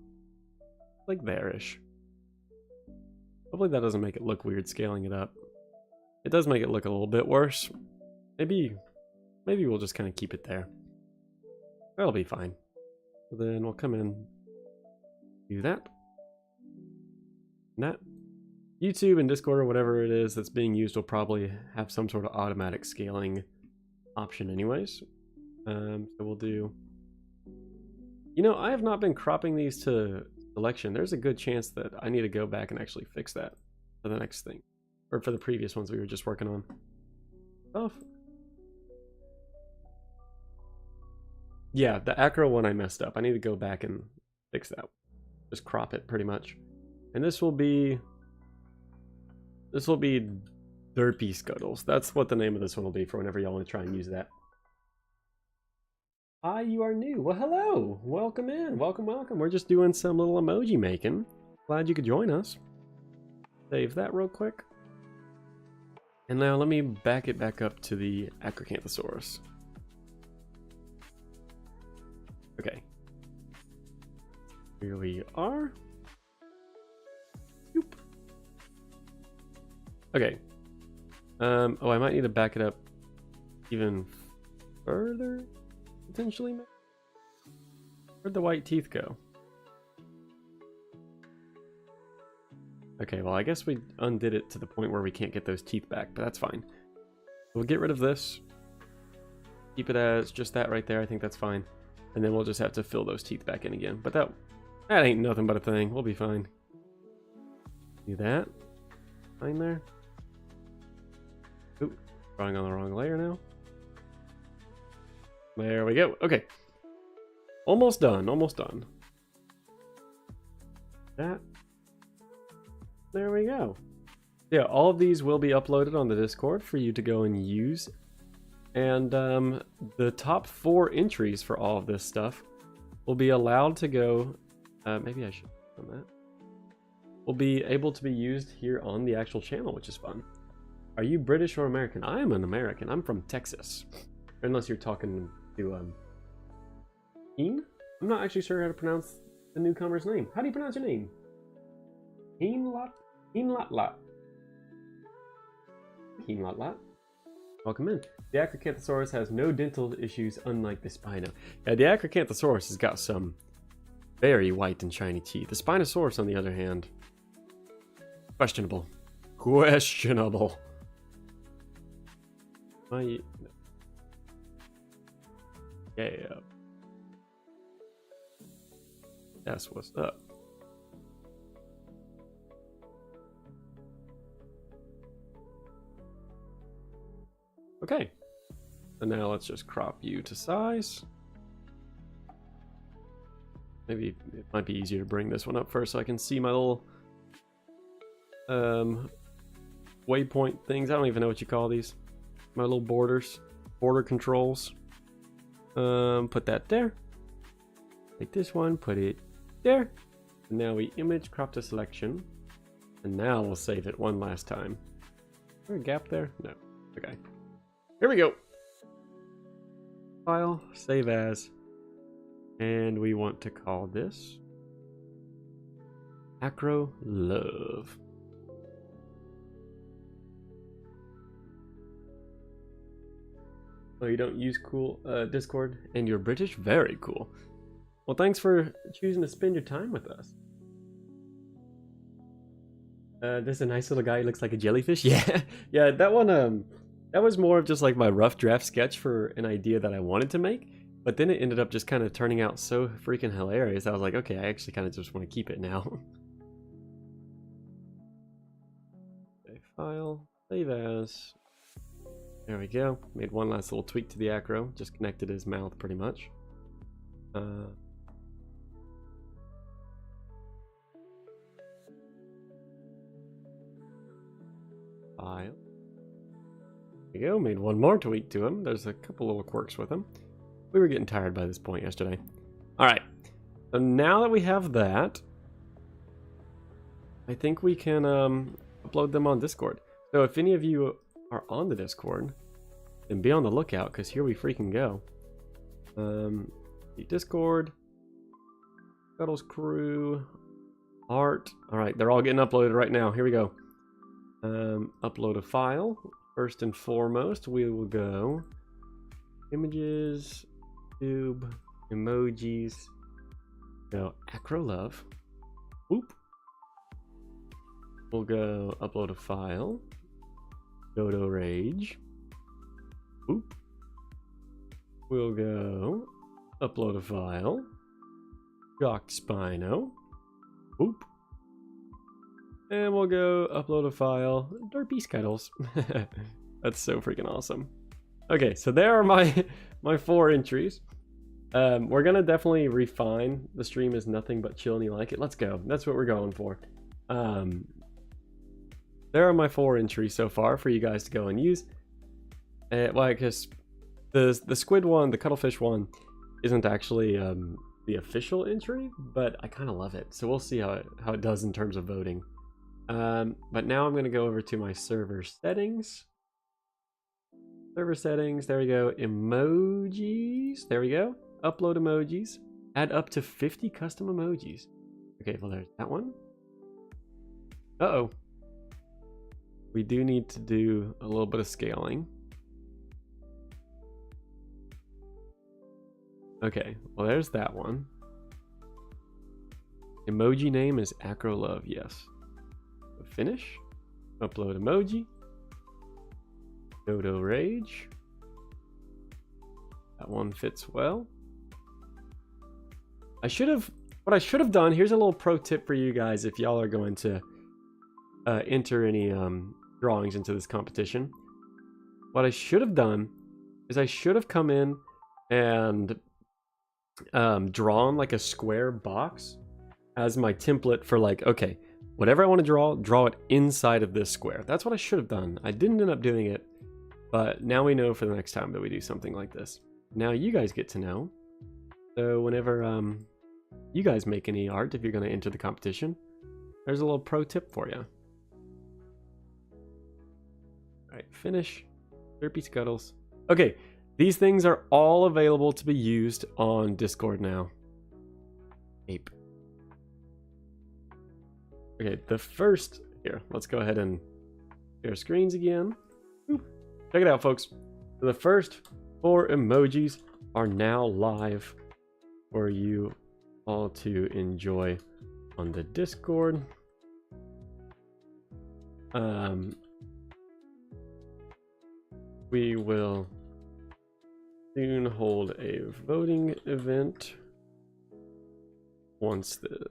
like there-ish. Hopefully that doesn't make it look weird scaling it up. It does make it look a little bit worse. Maybe we'll just kind of keep it there. That'll be fine. So then we'll come in, do that. And that YouTube and Discord or whatever it is that's being used will probably have some sort of automatic scaling option anyways. So we'll do... You know, I have not been cropping these to selection. There's a good chance that I need to go back and actually fix that for the next thing. Or for the previous ones we were just working on. Oh. Yeah, the acro one I messed up. I need to go back and fix that. Just crop it pretty much. And this will be Derpy Scuttles. That's what the name of this one will be for whenever y'all want to try and use that. Hi, you are new. Well, hello. Welcome in. Welcome, welcome. We're just doing some little emoji making. Glad you could join us. Save that real quick. And now let me back it back up to the Acrocanthosaurus. Okay. Here we are. Boop. Okay. Oh, I might need to back it up even further, potentially. Where'd the white teeth go? Okay, well, I guess we undid it to the point where we can't get those teeth back, but that's fine. We'll get rid of this. Keep it as just that right there. I think that's fine. And then we'll just have to fill those teeth back in again. But that ain't nothing but a thing. We'll be fine. Do that. Fine there. Oop, drawing on the wrong layer now. There we go. Okay. Almost done. Almost done. That. There we go. Yeah, all of these will be uploaded on the Discord for you to go and use. And the top 4 entries for all of this stuff will be allowed to go... maybe I should have done that. Will be able to be used here on the actual channel, which is fun. Are you British or American? I am an American. I'm from Texas. Unless you're talking to Heen? I'm not actually sure how to pronounce the newcomer's name. How do you pronounce your name? Heenlot? Heenlot. Heenlot. Welcome in. The Acrocanthosaurus has no dental issues, unlike the Spino. Yeah, the Acrocanthosaurus has got some very white and shiny teeth. The Spinosaurus, on the other hand, questionable. Questionable. Yeah. That's what's up. Okay. And now let's just crop you to size. Maybe it might be easier to bring this one up first so I can see my little waypoint things. I don't even know what you call these. My little borders. Border controls. Put that there. Take this one, put it there. And now we image crop to selection. And now we'll save it one last time. Is there a gap there? No. Okay. Here we go. File, save as. And we want to call this Acro Love. Oh, you don't use cool Discord and you're British? Very cool. Well, thanks for choosing to spend your time with us. This is a nice little guy. He looks like a jellyfish. Yeah, yeah. That one. That was more of just like my rough draft sketch for an idea that I wanted to make. But then it ended up just kind of turning out so freaking hilarious. I was like, okay, I actually kind of just want to keep it now. Okay, file, save as. There we go. Made one last little tweak to the acro. Just connected his mouth pretty much. File. There we go. Made one more tweak to him. There's a couple little quirks with him. We were getting tired by this point yesterday. Alright. So now that we have that, I think we can upload them on Discord. So if any of you are on the Discord, then be on the lookout, because here we freaking go. The Discord, Scuttles crew, art. Alright, they're all getting uploaded right now. Here we go. Upload a file. First and foremost, we will go images, tube, emojis, go acro love. Whoop. We'll go upload a file. Dodo Rage. Oop. We'll go upload a file. Jock Spino. Oop. And we'll go upload a file. Derpy Scuttles. That's so freaking awesome. Okay, so there are my 4 entries. We're gonna definitely refine the stream as nothing but chill and you like it. Let's go. That's what we're going for. There are my 4 entries so far for you guys to go and use. Well, I guess the squid one, the cuttlefish one, isn't actually the official entry, but I kind of love it. So we'll see how it does in terms of voting. But now I'm gonna go over to my server settings. Server settings. There we go. Emojis. There we go. Upload emojis. Add up to 50 custom emojis. Okay, well there's that one. Uh-oh. We do need to do a little bit of scaling. Okay, well there's that one. Emoji name is AcroLove, yes. Finish. Upload emoji. Dodo Rage. That one fits well. What I should have done, here's a little pro tip for you guys if y'all are going to enter any drawings into this competition. What I should have done is I should have come in and drawn like a square box as my template for like, okay, whatever I want to draw it inside of this square. That's what I should have done. I didn't end up doing it, but now we know for the next time that we do something like this. Now you guys get to know. So whenever you guys make any art, if you're going to enter the competition, there's a little pro tip for you. Alright, finish. Derpy Scuttles. Okay, these things are all available to be used on Discord now. Ape. Okay, the first... Here, let's go ahead and share screens again. Oop. Check it out, folks. So the first 4 emojis are now live for you all to enjoy on the Discord. We will soon hold a voting event once the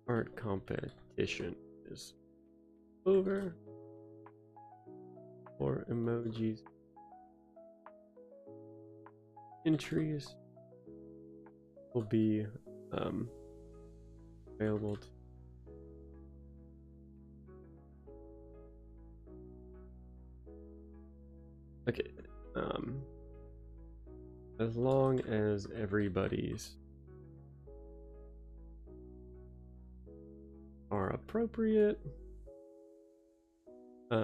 art competition is over for emojis. Entries will be available to okay, as long as everybody's are appropriate, as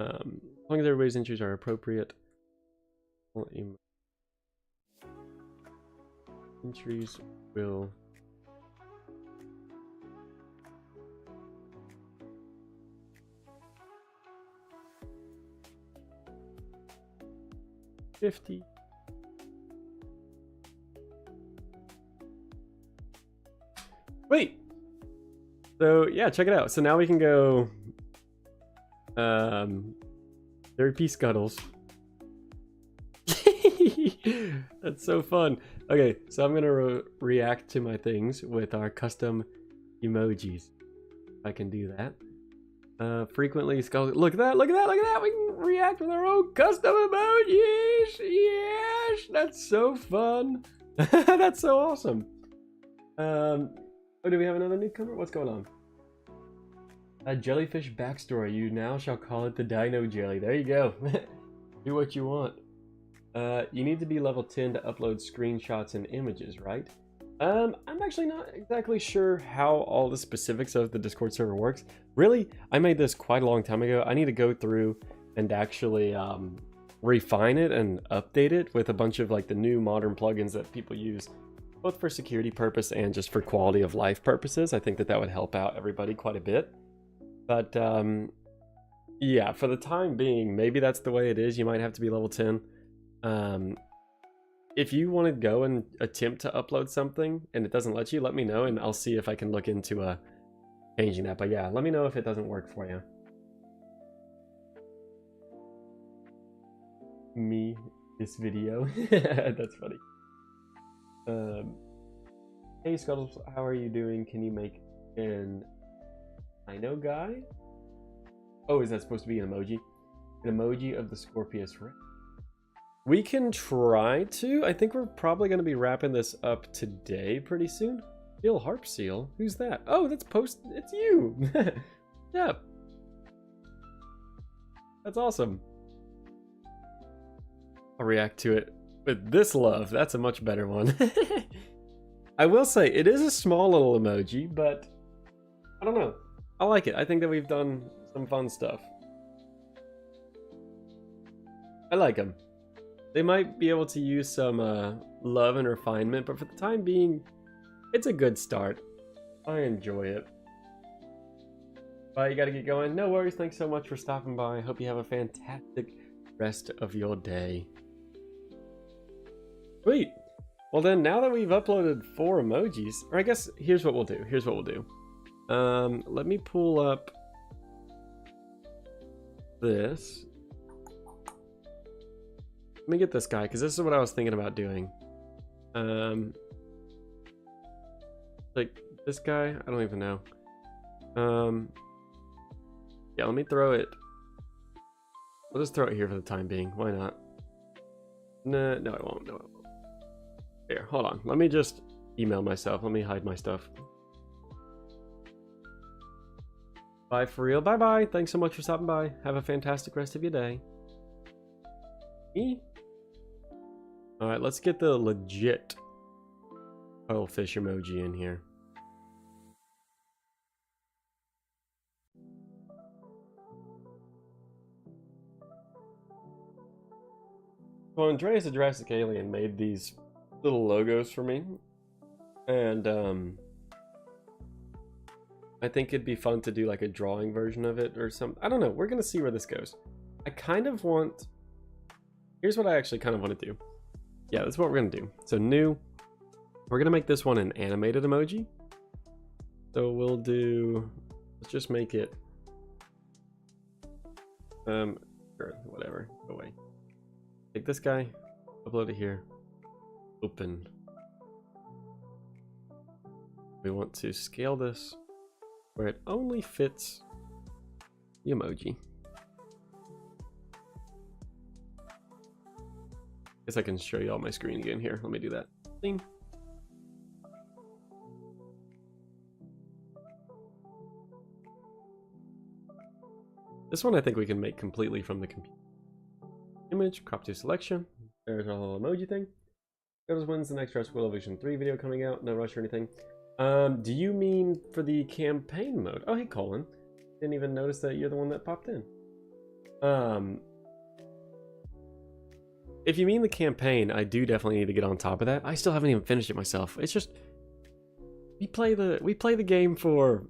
long as everybody's entries are appropriate, entries will $50. Wait. So yeah, check it out. So now we can go Derpy Scuttles. That's so fun. Okay, so I'm gonna react to my things with our custom emojis. If I can do that. Frequently Scuttles. Look at that, look at that, look at that. We can react with our own custom emojis. Yes, that's so fun. That's so awesome. Oh, do we have another newcomer? What's going on? A jellyfish backstory. You now shall call it the Dino Jelly. There you go. Do what you want. You need to be level 10 to upload screenshots and images, right? I'm actually not exactly sure how all the specifics of the Discord server works. Really, I made this quite a long time ago. I need to go through and actually refine it and update it with a bunch of like the new modern plugins that people use, both for security purpose and just for quality of life purposes. I think that would help out everybody quite a bit. But yeah, for the time being, maybe that's the way it is. You might have to be level 10. If you want to go and attempt to upload something and it doesn't let you, let me know and I'll see if I can look into changing that. But yeah, let me know if it doesn't work for you. Me, this video. That's funny. Hey Scuttles, how are you doing? Can you make an Dino guy? Oh, is that supposed to be an emoji? An emoji of the Scorpius Rex. We can try to. I think we're probably going to be wrapping this up today pretty soon. Bill Harp Seal? Who's that? Oh, that's it's you! Yeah. That's awesome. I'll react to it with this love. That's a much better one. I will say, it is a small little emoji, but I don't know. I like it. I think that we've done some fun stuff. I like them. They might be able to use some love and refinement, but for the time being, it's a good start. I enjoy it. But you gotta get going. No worries. Thanks so much for stopping by. I hope you have a fantastic rest of your day. Sweet. Well then, now that we've uploaded 4 emojis, or I guess here's what we'll do. Let me pull up this. Let me get this guy, because this is what I was thinking about doing. Like this guy, I don't even know. Yeah, let me throw it. We'll just throw it here for the time being. Why not? No, I won't. No, I won't. Here, hold on. Let me just email myself. Let me hide my stuff. Bye for real. Bye-bye. Thanks so much for stopping by. Have a fantastic rest of your day. Alright, let's get the legit cuttlefish emoji in here. Well, Andreas the Jurassic Alien made these little logos for me, and I think it'd be fun to do like a drawing version of it or something. I don't know. We're gonna see where this goes. I kind of want. Here's what I actually kind of want to do. Yeah, that's what we're gonna do. So new. We're gonna make this one an animated emoji. So we'll do. Let's just make it. Sure, whatever. Go away. Take this guy. Upload it here. Open. We want to scale this where it only fits the emoji. Guess I can show you all my screen again here. Let me do that. Ding. This one I think we can make completely from the computer. Image, crop to selection. There's our little emoji thing. When's the next Jurassic World Evolution 3 video coming out? No rush or anything. Do you mean for the campaign mode? Oh, hey, Colin. Didn't even notice that you're the one that popped in. If you mean the campaign, I do definitely need to get on top of that. I still haven't even finished it myself. It's just we play the game for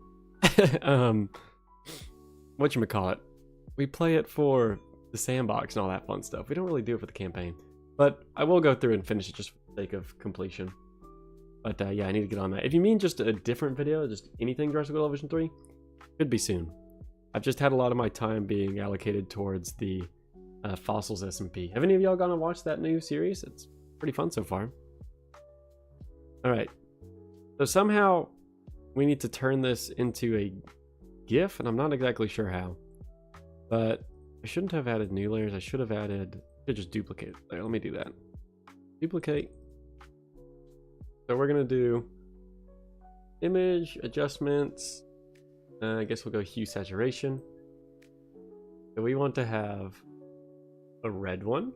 whatchamacallit. We play it for the sandbox and all that fun stuff. We don't really do it for the campaign. But I will go through and finish it just for the sake of completion. But yeah, I need to get on that. If you mean just a different video, just anything Jurassic World Evolution 3, could be soon. I've just had a lot of my time being allocated towards the Fossils SMP. Have any of y'all gone and watched that new series? It's pretty fun so far. Alright. So somehow we need to turn this into a GIF, and I'm not exactly sure how. But I shouldn't have added new layers. I should have added... just duplicate. There, let me do that. Duplicate. So we're gonna do image adjustments. I guess we'll go hue saturation. So we want to have a red one.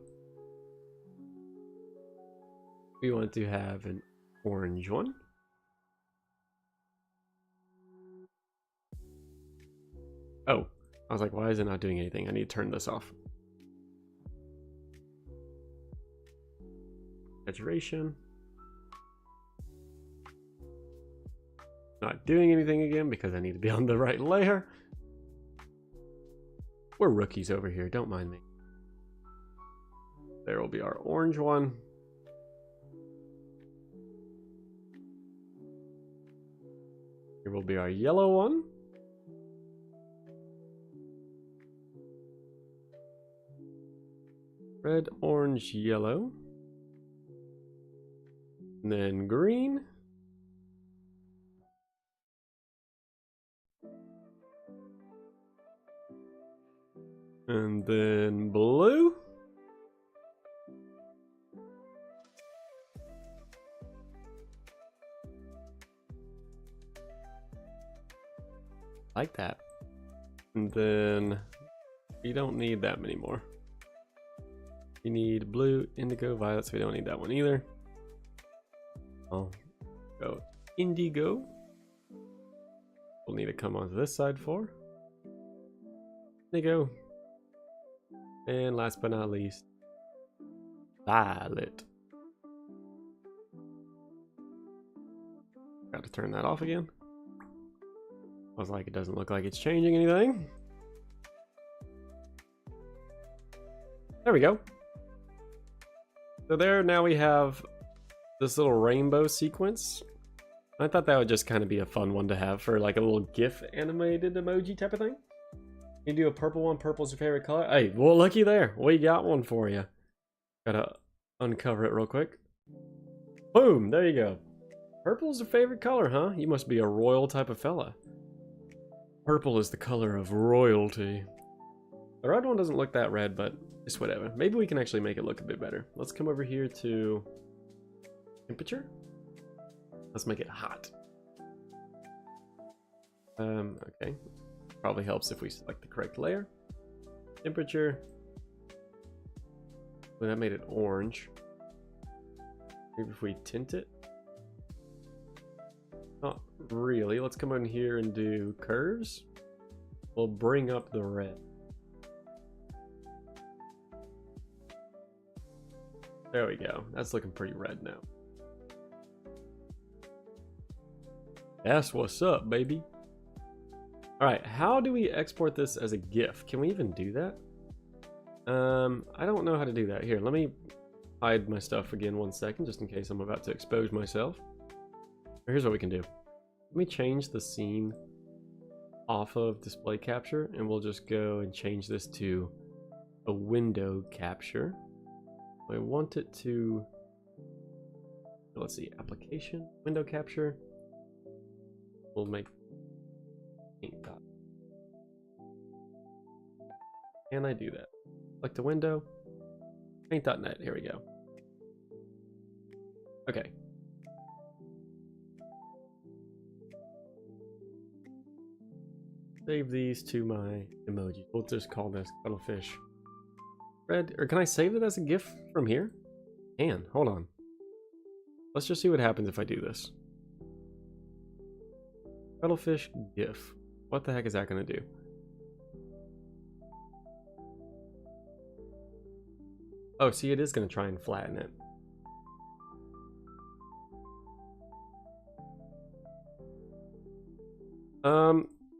We want to have an orange one. Oh, I was like, why is it not doing anything? I need to turn this off. Saturation. Not doing anything again because I need to be on the right layer. We're rookies over here, don't mind me. There will be our orange one. Here will be our yellow one. Red, orange, yellow. And then green. And then blue. Like that. And then we don't need that many more. We need blue, indigo, violet, so we don't need that one either. I'll go indigo. We'll need to come onto this side for indigo. And last but not least, violet. Got to turn that off again. I was like, it doesn't look like it's changing anything. There we go. So there, now we have this little rainbow sequence. I thought that would just kind of be a fun one to have for like a little GIF animated emoji type of thing. You do a purple one. Purple's your favorite color. Hey, well, looky there. We got one for you. Gotta uncover it real quick. Boom, there you go. Purple's your favorite color, huh? You must be a royal type of fella. Purple is the color of royalty. The red one doesn't look that red, but it's whatever. Maybe we can actually make it look a bit better. Let's come over here to temperature. Let's make it hot. Okay. Probably helps if we select the correct layer. Temperature. Well, that made it orange. Maybe if we tint it. Not really. Let's come in here and do curves. We'll bring up the red. There we go. That's looking pretty red now. That's what's up, baby. Alright, how do we export this as a GIF? Can we even do that? I don't know how to do that. Here, let me hide my stuff again 1 second, just in case I'm about to expose myself. Here's what we can do. Let me change the scene off of display capture, and we'll just go and change this to a window capture. I want it to, let's see, application, window capture. We'll make paint dot. Can I do that? Select a window, paint.net, here we go. Okay. Save these to my emoji. We'll just call this cuttlefish red. Or can I save it as a GIF from here? Hold on. Let's just see what happens if I do this. Cuttlefish GIF. What the heck is that going to do? Oh, see, it is going to try and flatten it.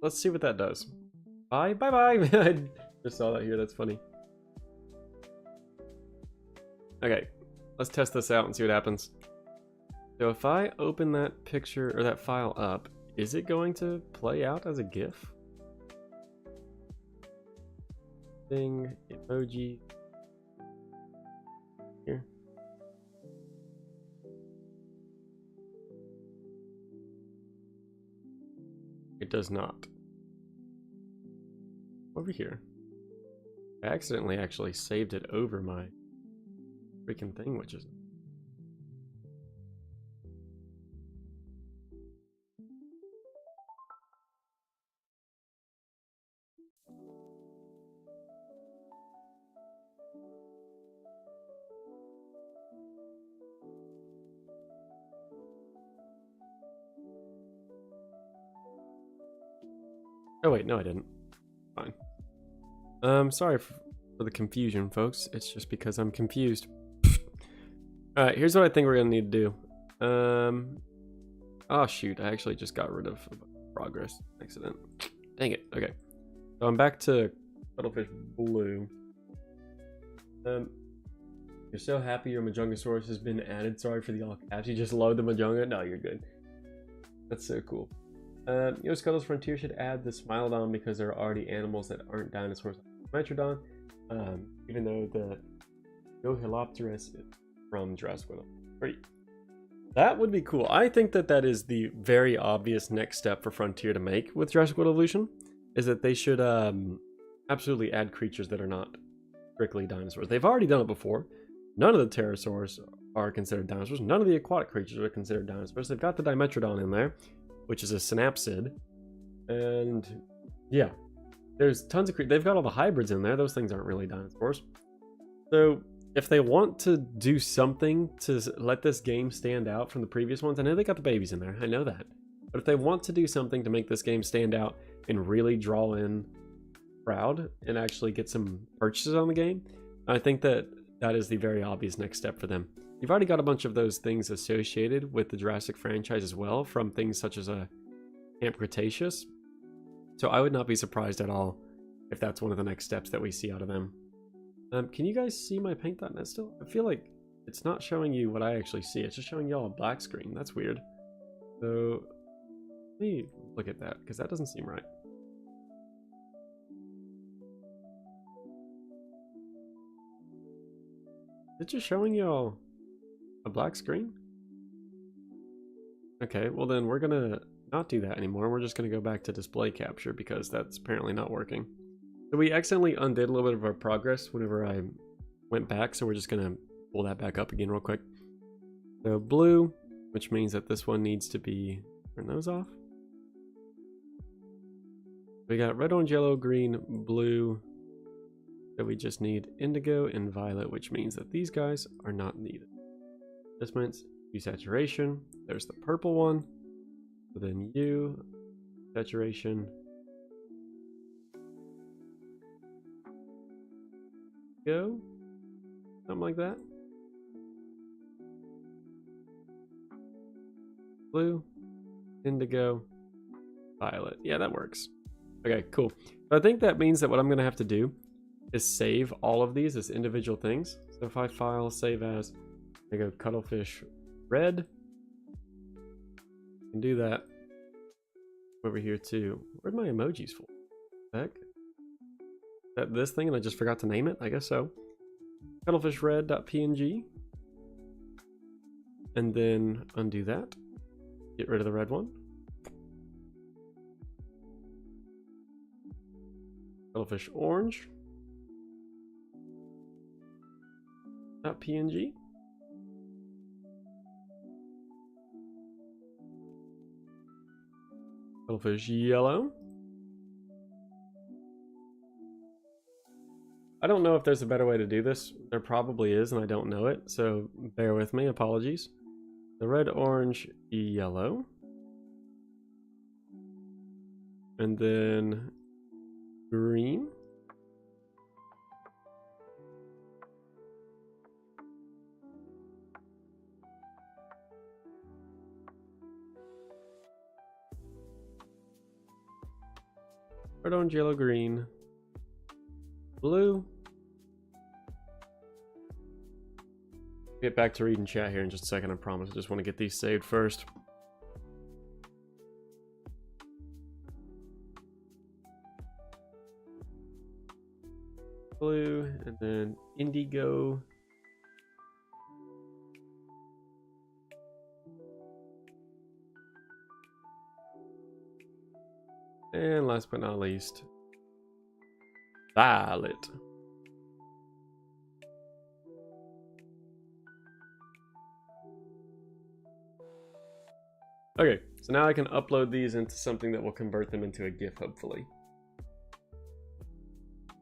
Let's see what that does. Bye. I just saw that here. That's funny. Okay, let's test this out and see what happens. So if I open that picture or that file up, is it going to play out as a GIF? Thing, emoji. Here. It does not. Over here. I accidentally actually saved it over my freaking thing, which is... Oh wait, no I didn't. Fine. Sorry for the confusion, folks. It's just because I'm confused. Alright, here's what I think we're gonna need to do. Oh shoot, I actually just got rid of progress accident. Dang it, okay. So I'm back to Cuttlefish Blue. You're so happy your Majongasaurus has been added. Sorry for the all caps. You just load the Majonga? No, you're good. That's so cool. Scuttles Frontier should add the Smilodon because there are already animals that aren't dinosaurs. Metrodon, even though the Gohilopterus from Jurassic World. Great. That would be cool. I think that that is the very obvious next step for Frontier to make with Jurassic World Evolution, is that they should absolutely add creatures that are not strictly dinosaurs. They've already done it before. None of the pterosaurs are considered dinosaurs. None of the aquatic creatures are considered dinosaurs. They've got the Dimetrodon in there, which is a synapsid. And yeah, there's tons of creatures. They've got all the hybrids in there. Those things aren't really dinosaurs. So if they want to do something to let this game stand out from the previous ones, I know they got the babies in there, I know that. But if they want to do something to make this game stand out and really draw in crowd and actually get some purchases on the game, I think that that is the very obvious next step for them. You've already got a bunch of those things associated with the Jurassic franchise as well, from things such as Camp Cretaceous. So I would not be surprised at all if that's one of the next steps that we see out of them. Can you guys see my paint.net still? I feel like it's not showing you what I actually see. It's just showing y'all a black screen. That's weird. So let me look at that, because that doesn't seem right. Is it just showing y'all a black screen? Okay, well then we're gonna not do that anymore. We're just gonna go back to display capture, because that's apparently not working. So we accidentally undid a little bit of our progress whenever I went back, so we're just gonna pull that back up again real quick. So blue, which means that this one needs to be, turn those off. We got red, orange, yellow, green, blue. So we just need indigo and violet, which means that these guys are not needed. This means hue saturation. There's the purple one. So then hue saturation. Go. Something like that. Blue, indigo, violet. Yeah, that works. Okay, cool. But I think that means that what I'm going to have to do is save all of these as individual things. So if I file, save as, I go cuttlefish red. I can do that over here too. Where'd my emojis for? Heck? Is that this thing and I just forgot to name it? I guess so. Cuttlefish red.png. And then undo that. Get rid of the red one. Cuttlefish orange. .png. Cuttlefish yellow. I don't know if there's a better way to do this. There probably is, and I don't know it, so bear with me. Apologies. The red, orange, yellow. And then green. Red, orange, yellow, green. Blue. Get back to reading chat here in just a second, I promise. I just want to get these saved first. Blue, and then indigo. And last but not least, violet. Okay, so now I can upload these into something that will convert them into a GIF, hopefully.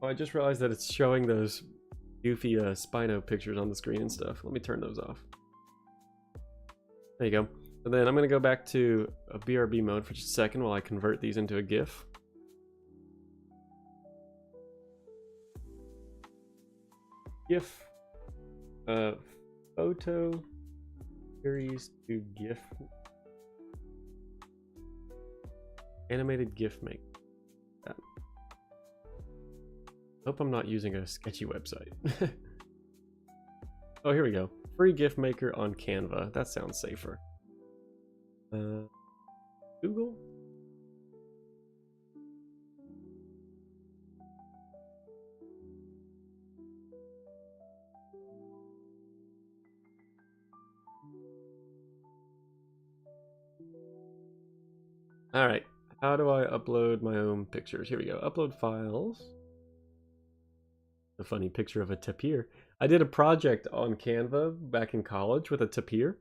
Oh, I just realized that it's showing those goofy Spino pictures on the screen and stuff. Let me turn those off. There you go. And then I'm going to go back to a BRB mode for just a second while I convert these into a GIF. GIF. Photo series to GIF. Animated GIF make. That. Hope I'm not using a sketchy website. Oh, here we go. Free GIF maker on Canva. That sounds safer. Google? Alright, how do I upload my own pictures? Here we go, upload files. A funny picture of a tapir. I did a project on Canva back in college with a tapir,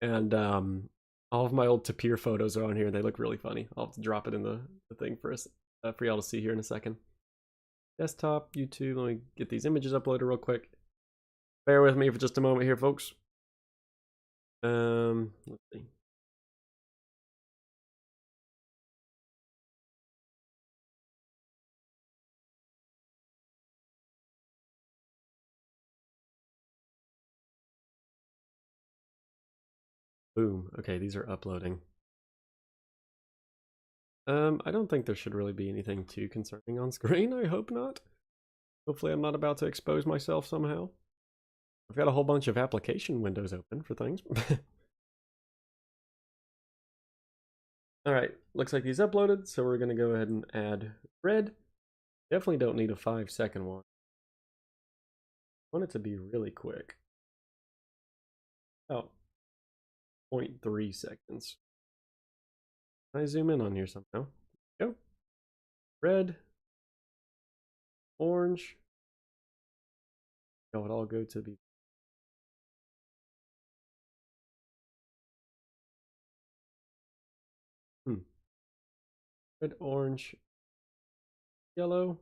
and all of my old tapir photos are on here. They look really funny. I'll have to drop it in the thing for us for y'all to see here in a second. Desktop, YouTube. Let me get these images uploaded real quick. Bear with me for just a moment here, folks. Let's see. Boom. Okay, these are uploading. I don't think there should really be anything too concerning on screen. I hope not. Hopefully I'm not about to expose myself somehow. I've got a whole bunch of application windows open for things. Alright, looks like these uploaded, so we're going to go ahead and add red. Definitely don't need a 5-second one. I want it to be really quick. Oh, 0.3 seconds. Can I zoom in on here somehow? Go. Red. Orange. Oh, it all go to the... Red, orange, yellow.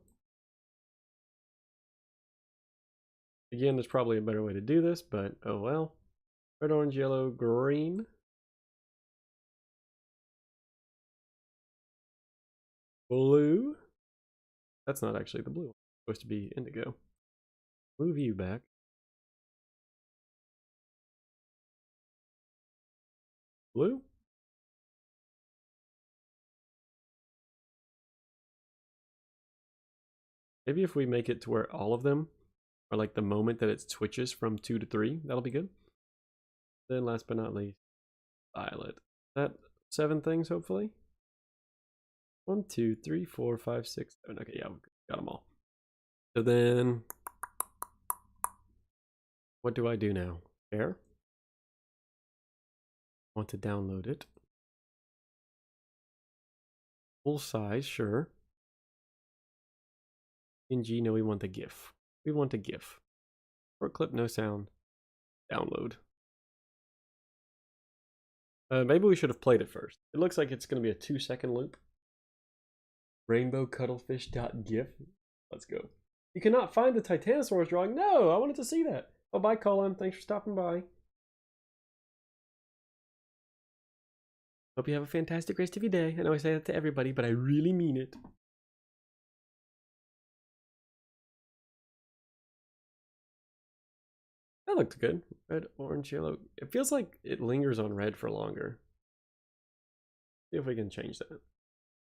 Again, there's probably a better way to do this, but oh well. Red, orange, yellow, green. Blue. That's not actually the blue one. It's supposed to be indigo. Move you back. Blue. Maybe if we make it to where all of them are like the moment that it switches from 2 to 3, that'll be good. Then last but not least, violet. That 7 things, hopefully. 1, 2, 3, 4, 5, 6, 7. Okay, yeah, we got them all. So then, what do I do now? Share. Want to download it. Full size, sure. PNG, no, we want the GIF. We want a GIF. Short clip, no sound. Download. Maybe we should have played it first. It looks like it's going to be a 2-second loop. Rainbowcuttlefish.gif. Let's go. You cannot find the Titanosaurus drawing. No, I wanted to see that. Oh, bye, Colin. Thanks for stopping by. Hope you have a fantastic rest of your day. I know I say that to everybody, but I really mean it. That looked good. Red, orange, yellow. It feels like it lingers on red for longer. See if we can change that.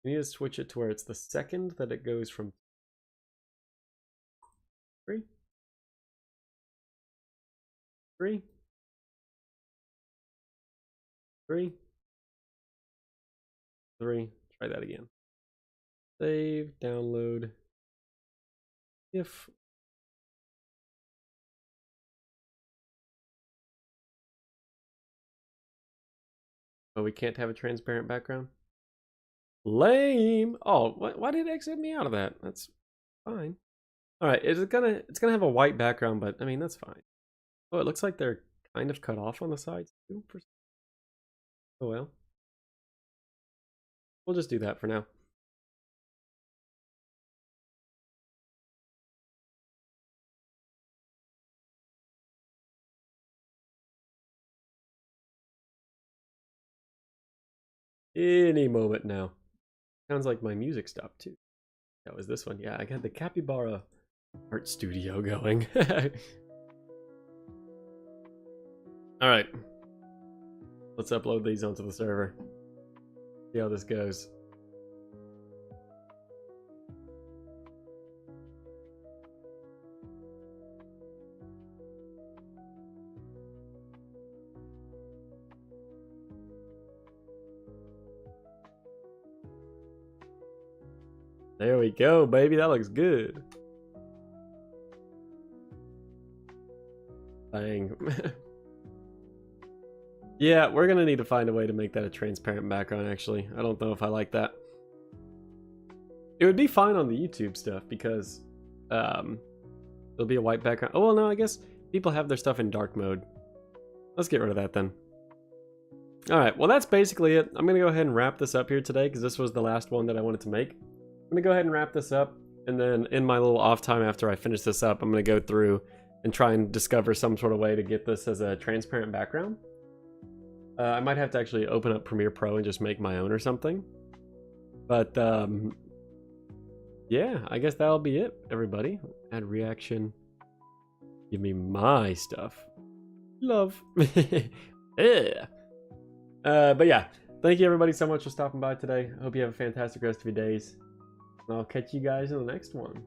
We need to switch it to where it's the second that it goes from 3, 3, 3, 3. Try that again. Save, download. If oh, we can't have a transparent background. Lame. Oh, why did it exit me out of that? That's fine. All right, it's gonna have a white background, but I mean that's fine. Oh, it looks like they're kind of cut off on the sides too. Oh well. We'll just do that for now. Any moment now. Sounds like my music stopped too. That was this one. Yeah, I got the Capybara art studio going. All right. Let's upload these onto the server. See how this goes. There we go, baby. That looks good. Dang. Yeah, we're gonna need to find a way to make that a transparent background, actually. I don't know if I like that. It would be fine on the YouTube stuff because it'll be a white background. Oh, well, no, I guess people have their stuff in dark mode. Let's get rid of that then. Alright, well, that's basically it. I'm gonna go ahead and wrap this up here today because this was the last one that I wanted to make. I'm gonna go ahead and wrap this up, and then in my little off time after I finish this up, I'm gonna go through and try and discover some sort of way to get this as a transparent background. I might have to actually open up Premiere Pro and just make my own or something. But, yeah, I guess that'll be it, everybody. Add reaction. Give me my stuff. Love. Yeah. But yeah, thank you everybody so much for stopping by today. I hope you have a fantastic rest of your days. And I'll catch you guys in the next one.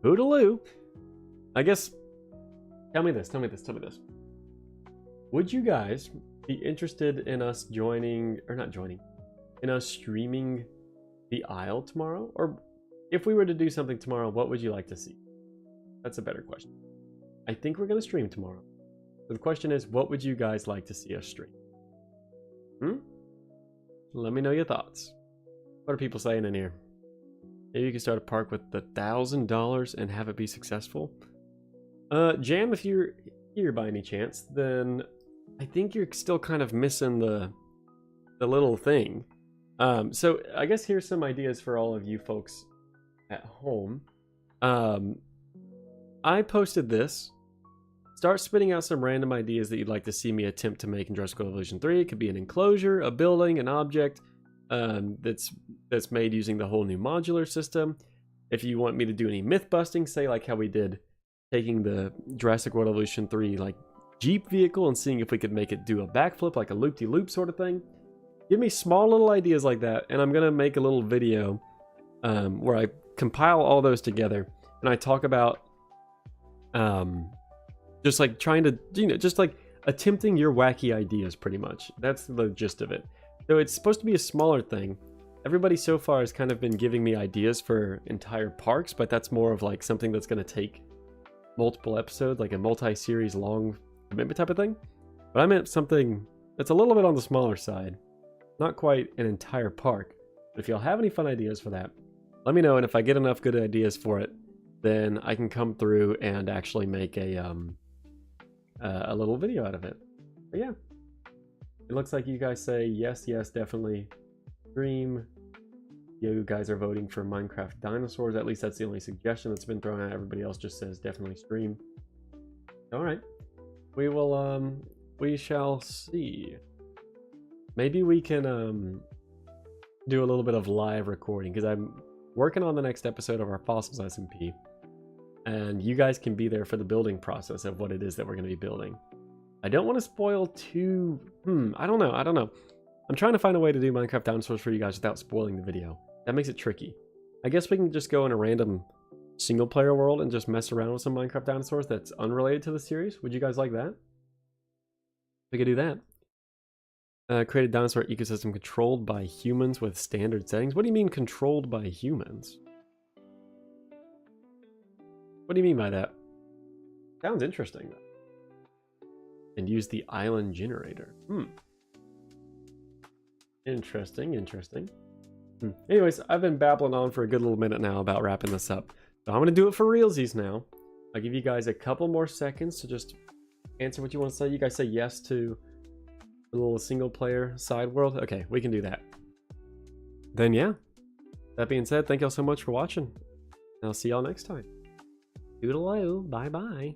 Hoodaloo. I guess, tell me this. Would you guys be interested in us joining, or not joining, in us streaming the Isle tomorrow? Or if we were to do something tomorrow, what would you like to see? That's a better question. I think we're going to stream tomorrow. So the question is, what would you guys like to see us stream? Let me know your thoughts. What are people saying in here? Maybe you can start a park with the $1,000 and have it be successful. Jam, if you're here by any chance, then I think you're still kind of missing the little thing. So I guess here's some ideas for all of you folks at home. I posted this. Start spitting out some random ideas that you'd like to see me attempt to make in Jurassic World Evolution 3. It could be an enclosure, a building, an object that's made using the whole new modular system. If you want me to do any myth busting, say like how we did taking the Jurassic World Evolution 3 like Jeep vehicle and seeing if we could make it do a backflip, like a loop-de-loop sort of thing. Give me small little ideas like that, and I'm gonna make a little video where I compile all those together and I talk about just like trying to, just like attempting your wacky ideas pretty much. That's the gist of it. So it's supposed to be a smaller thing. Everybody so far has kind of been giving me ideas for entire parks, but that's more of like something that's going to take multiple episodes, like a multi-series long commitment type of thing. But I meant something that's a little bit on the smaller side. Not quite an entire park. But if y'all have any fun ideas for that, let me know, and if I get enough good ideas for it, then I can come through and actually make a little video out of it. But yeah, it looks like you guys say yes, definitely stream. You guys are voting for Minecraft dinosaurs. At least that's the only suggestion that's been thrown out. Everybody else just says definitely stream. All right, we will. We shall see. Maybe we can do a little bit of live recording because I'm working on the next episode of our Fossils SMP. And you guys can be there for the building process of what it is that we're going to be building. I don't want to spoil too... I don't know. I'm trying to find a way to do Minecraft dinosaurs for you guys without spoiling the video. That makes it tricky. I guess we can just go in a random single-player world and just mess around with some Minecraft dinosaurs that's unrelated to the series. Would you guys like that? We could do that. Create a dinosaur ecosystem controlled by humans with standard settings. What do you mean controlled by humans? What do you mean by that? Sounds interesting, though. And use the island generator. Interesting. Anyways, I've been babbling on for a good little minute now about wrapping this up. So I'm going to do it for realsies now. I'll give you guys a couple more seconds to just answer what you want to say. You guys say yes to the little single player side world. Okay, we can do that. Then yeah. That being said, thank y'all so much for watching. And I'll see y'all next time. Toodaloo. Bye-bye.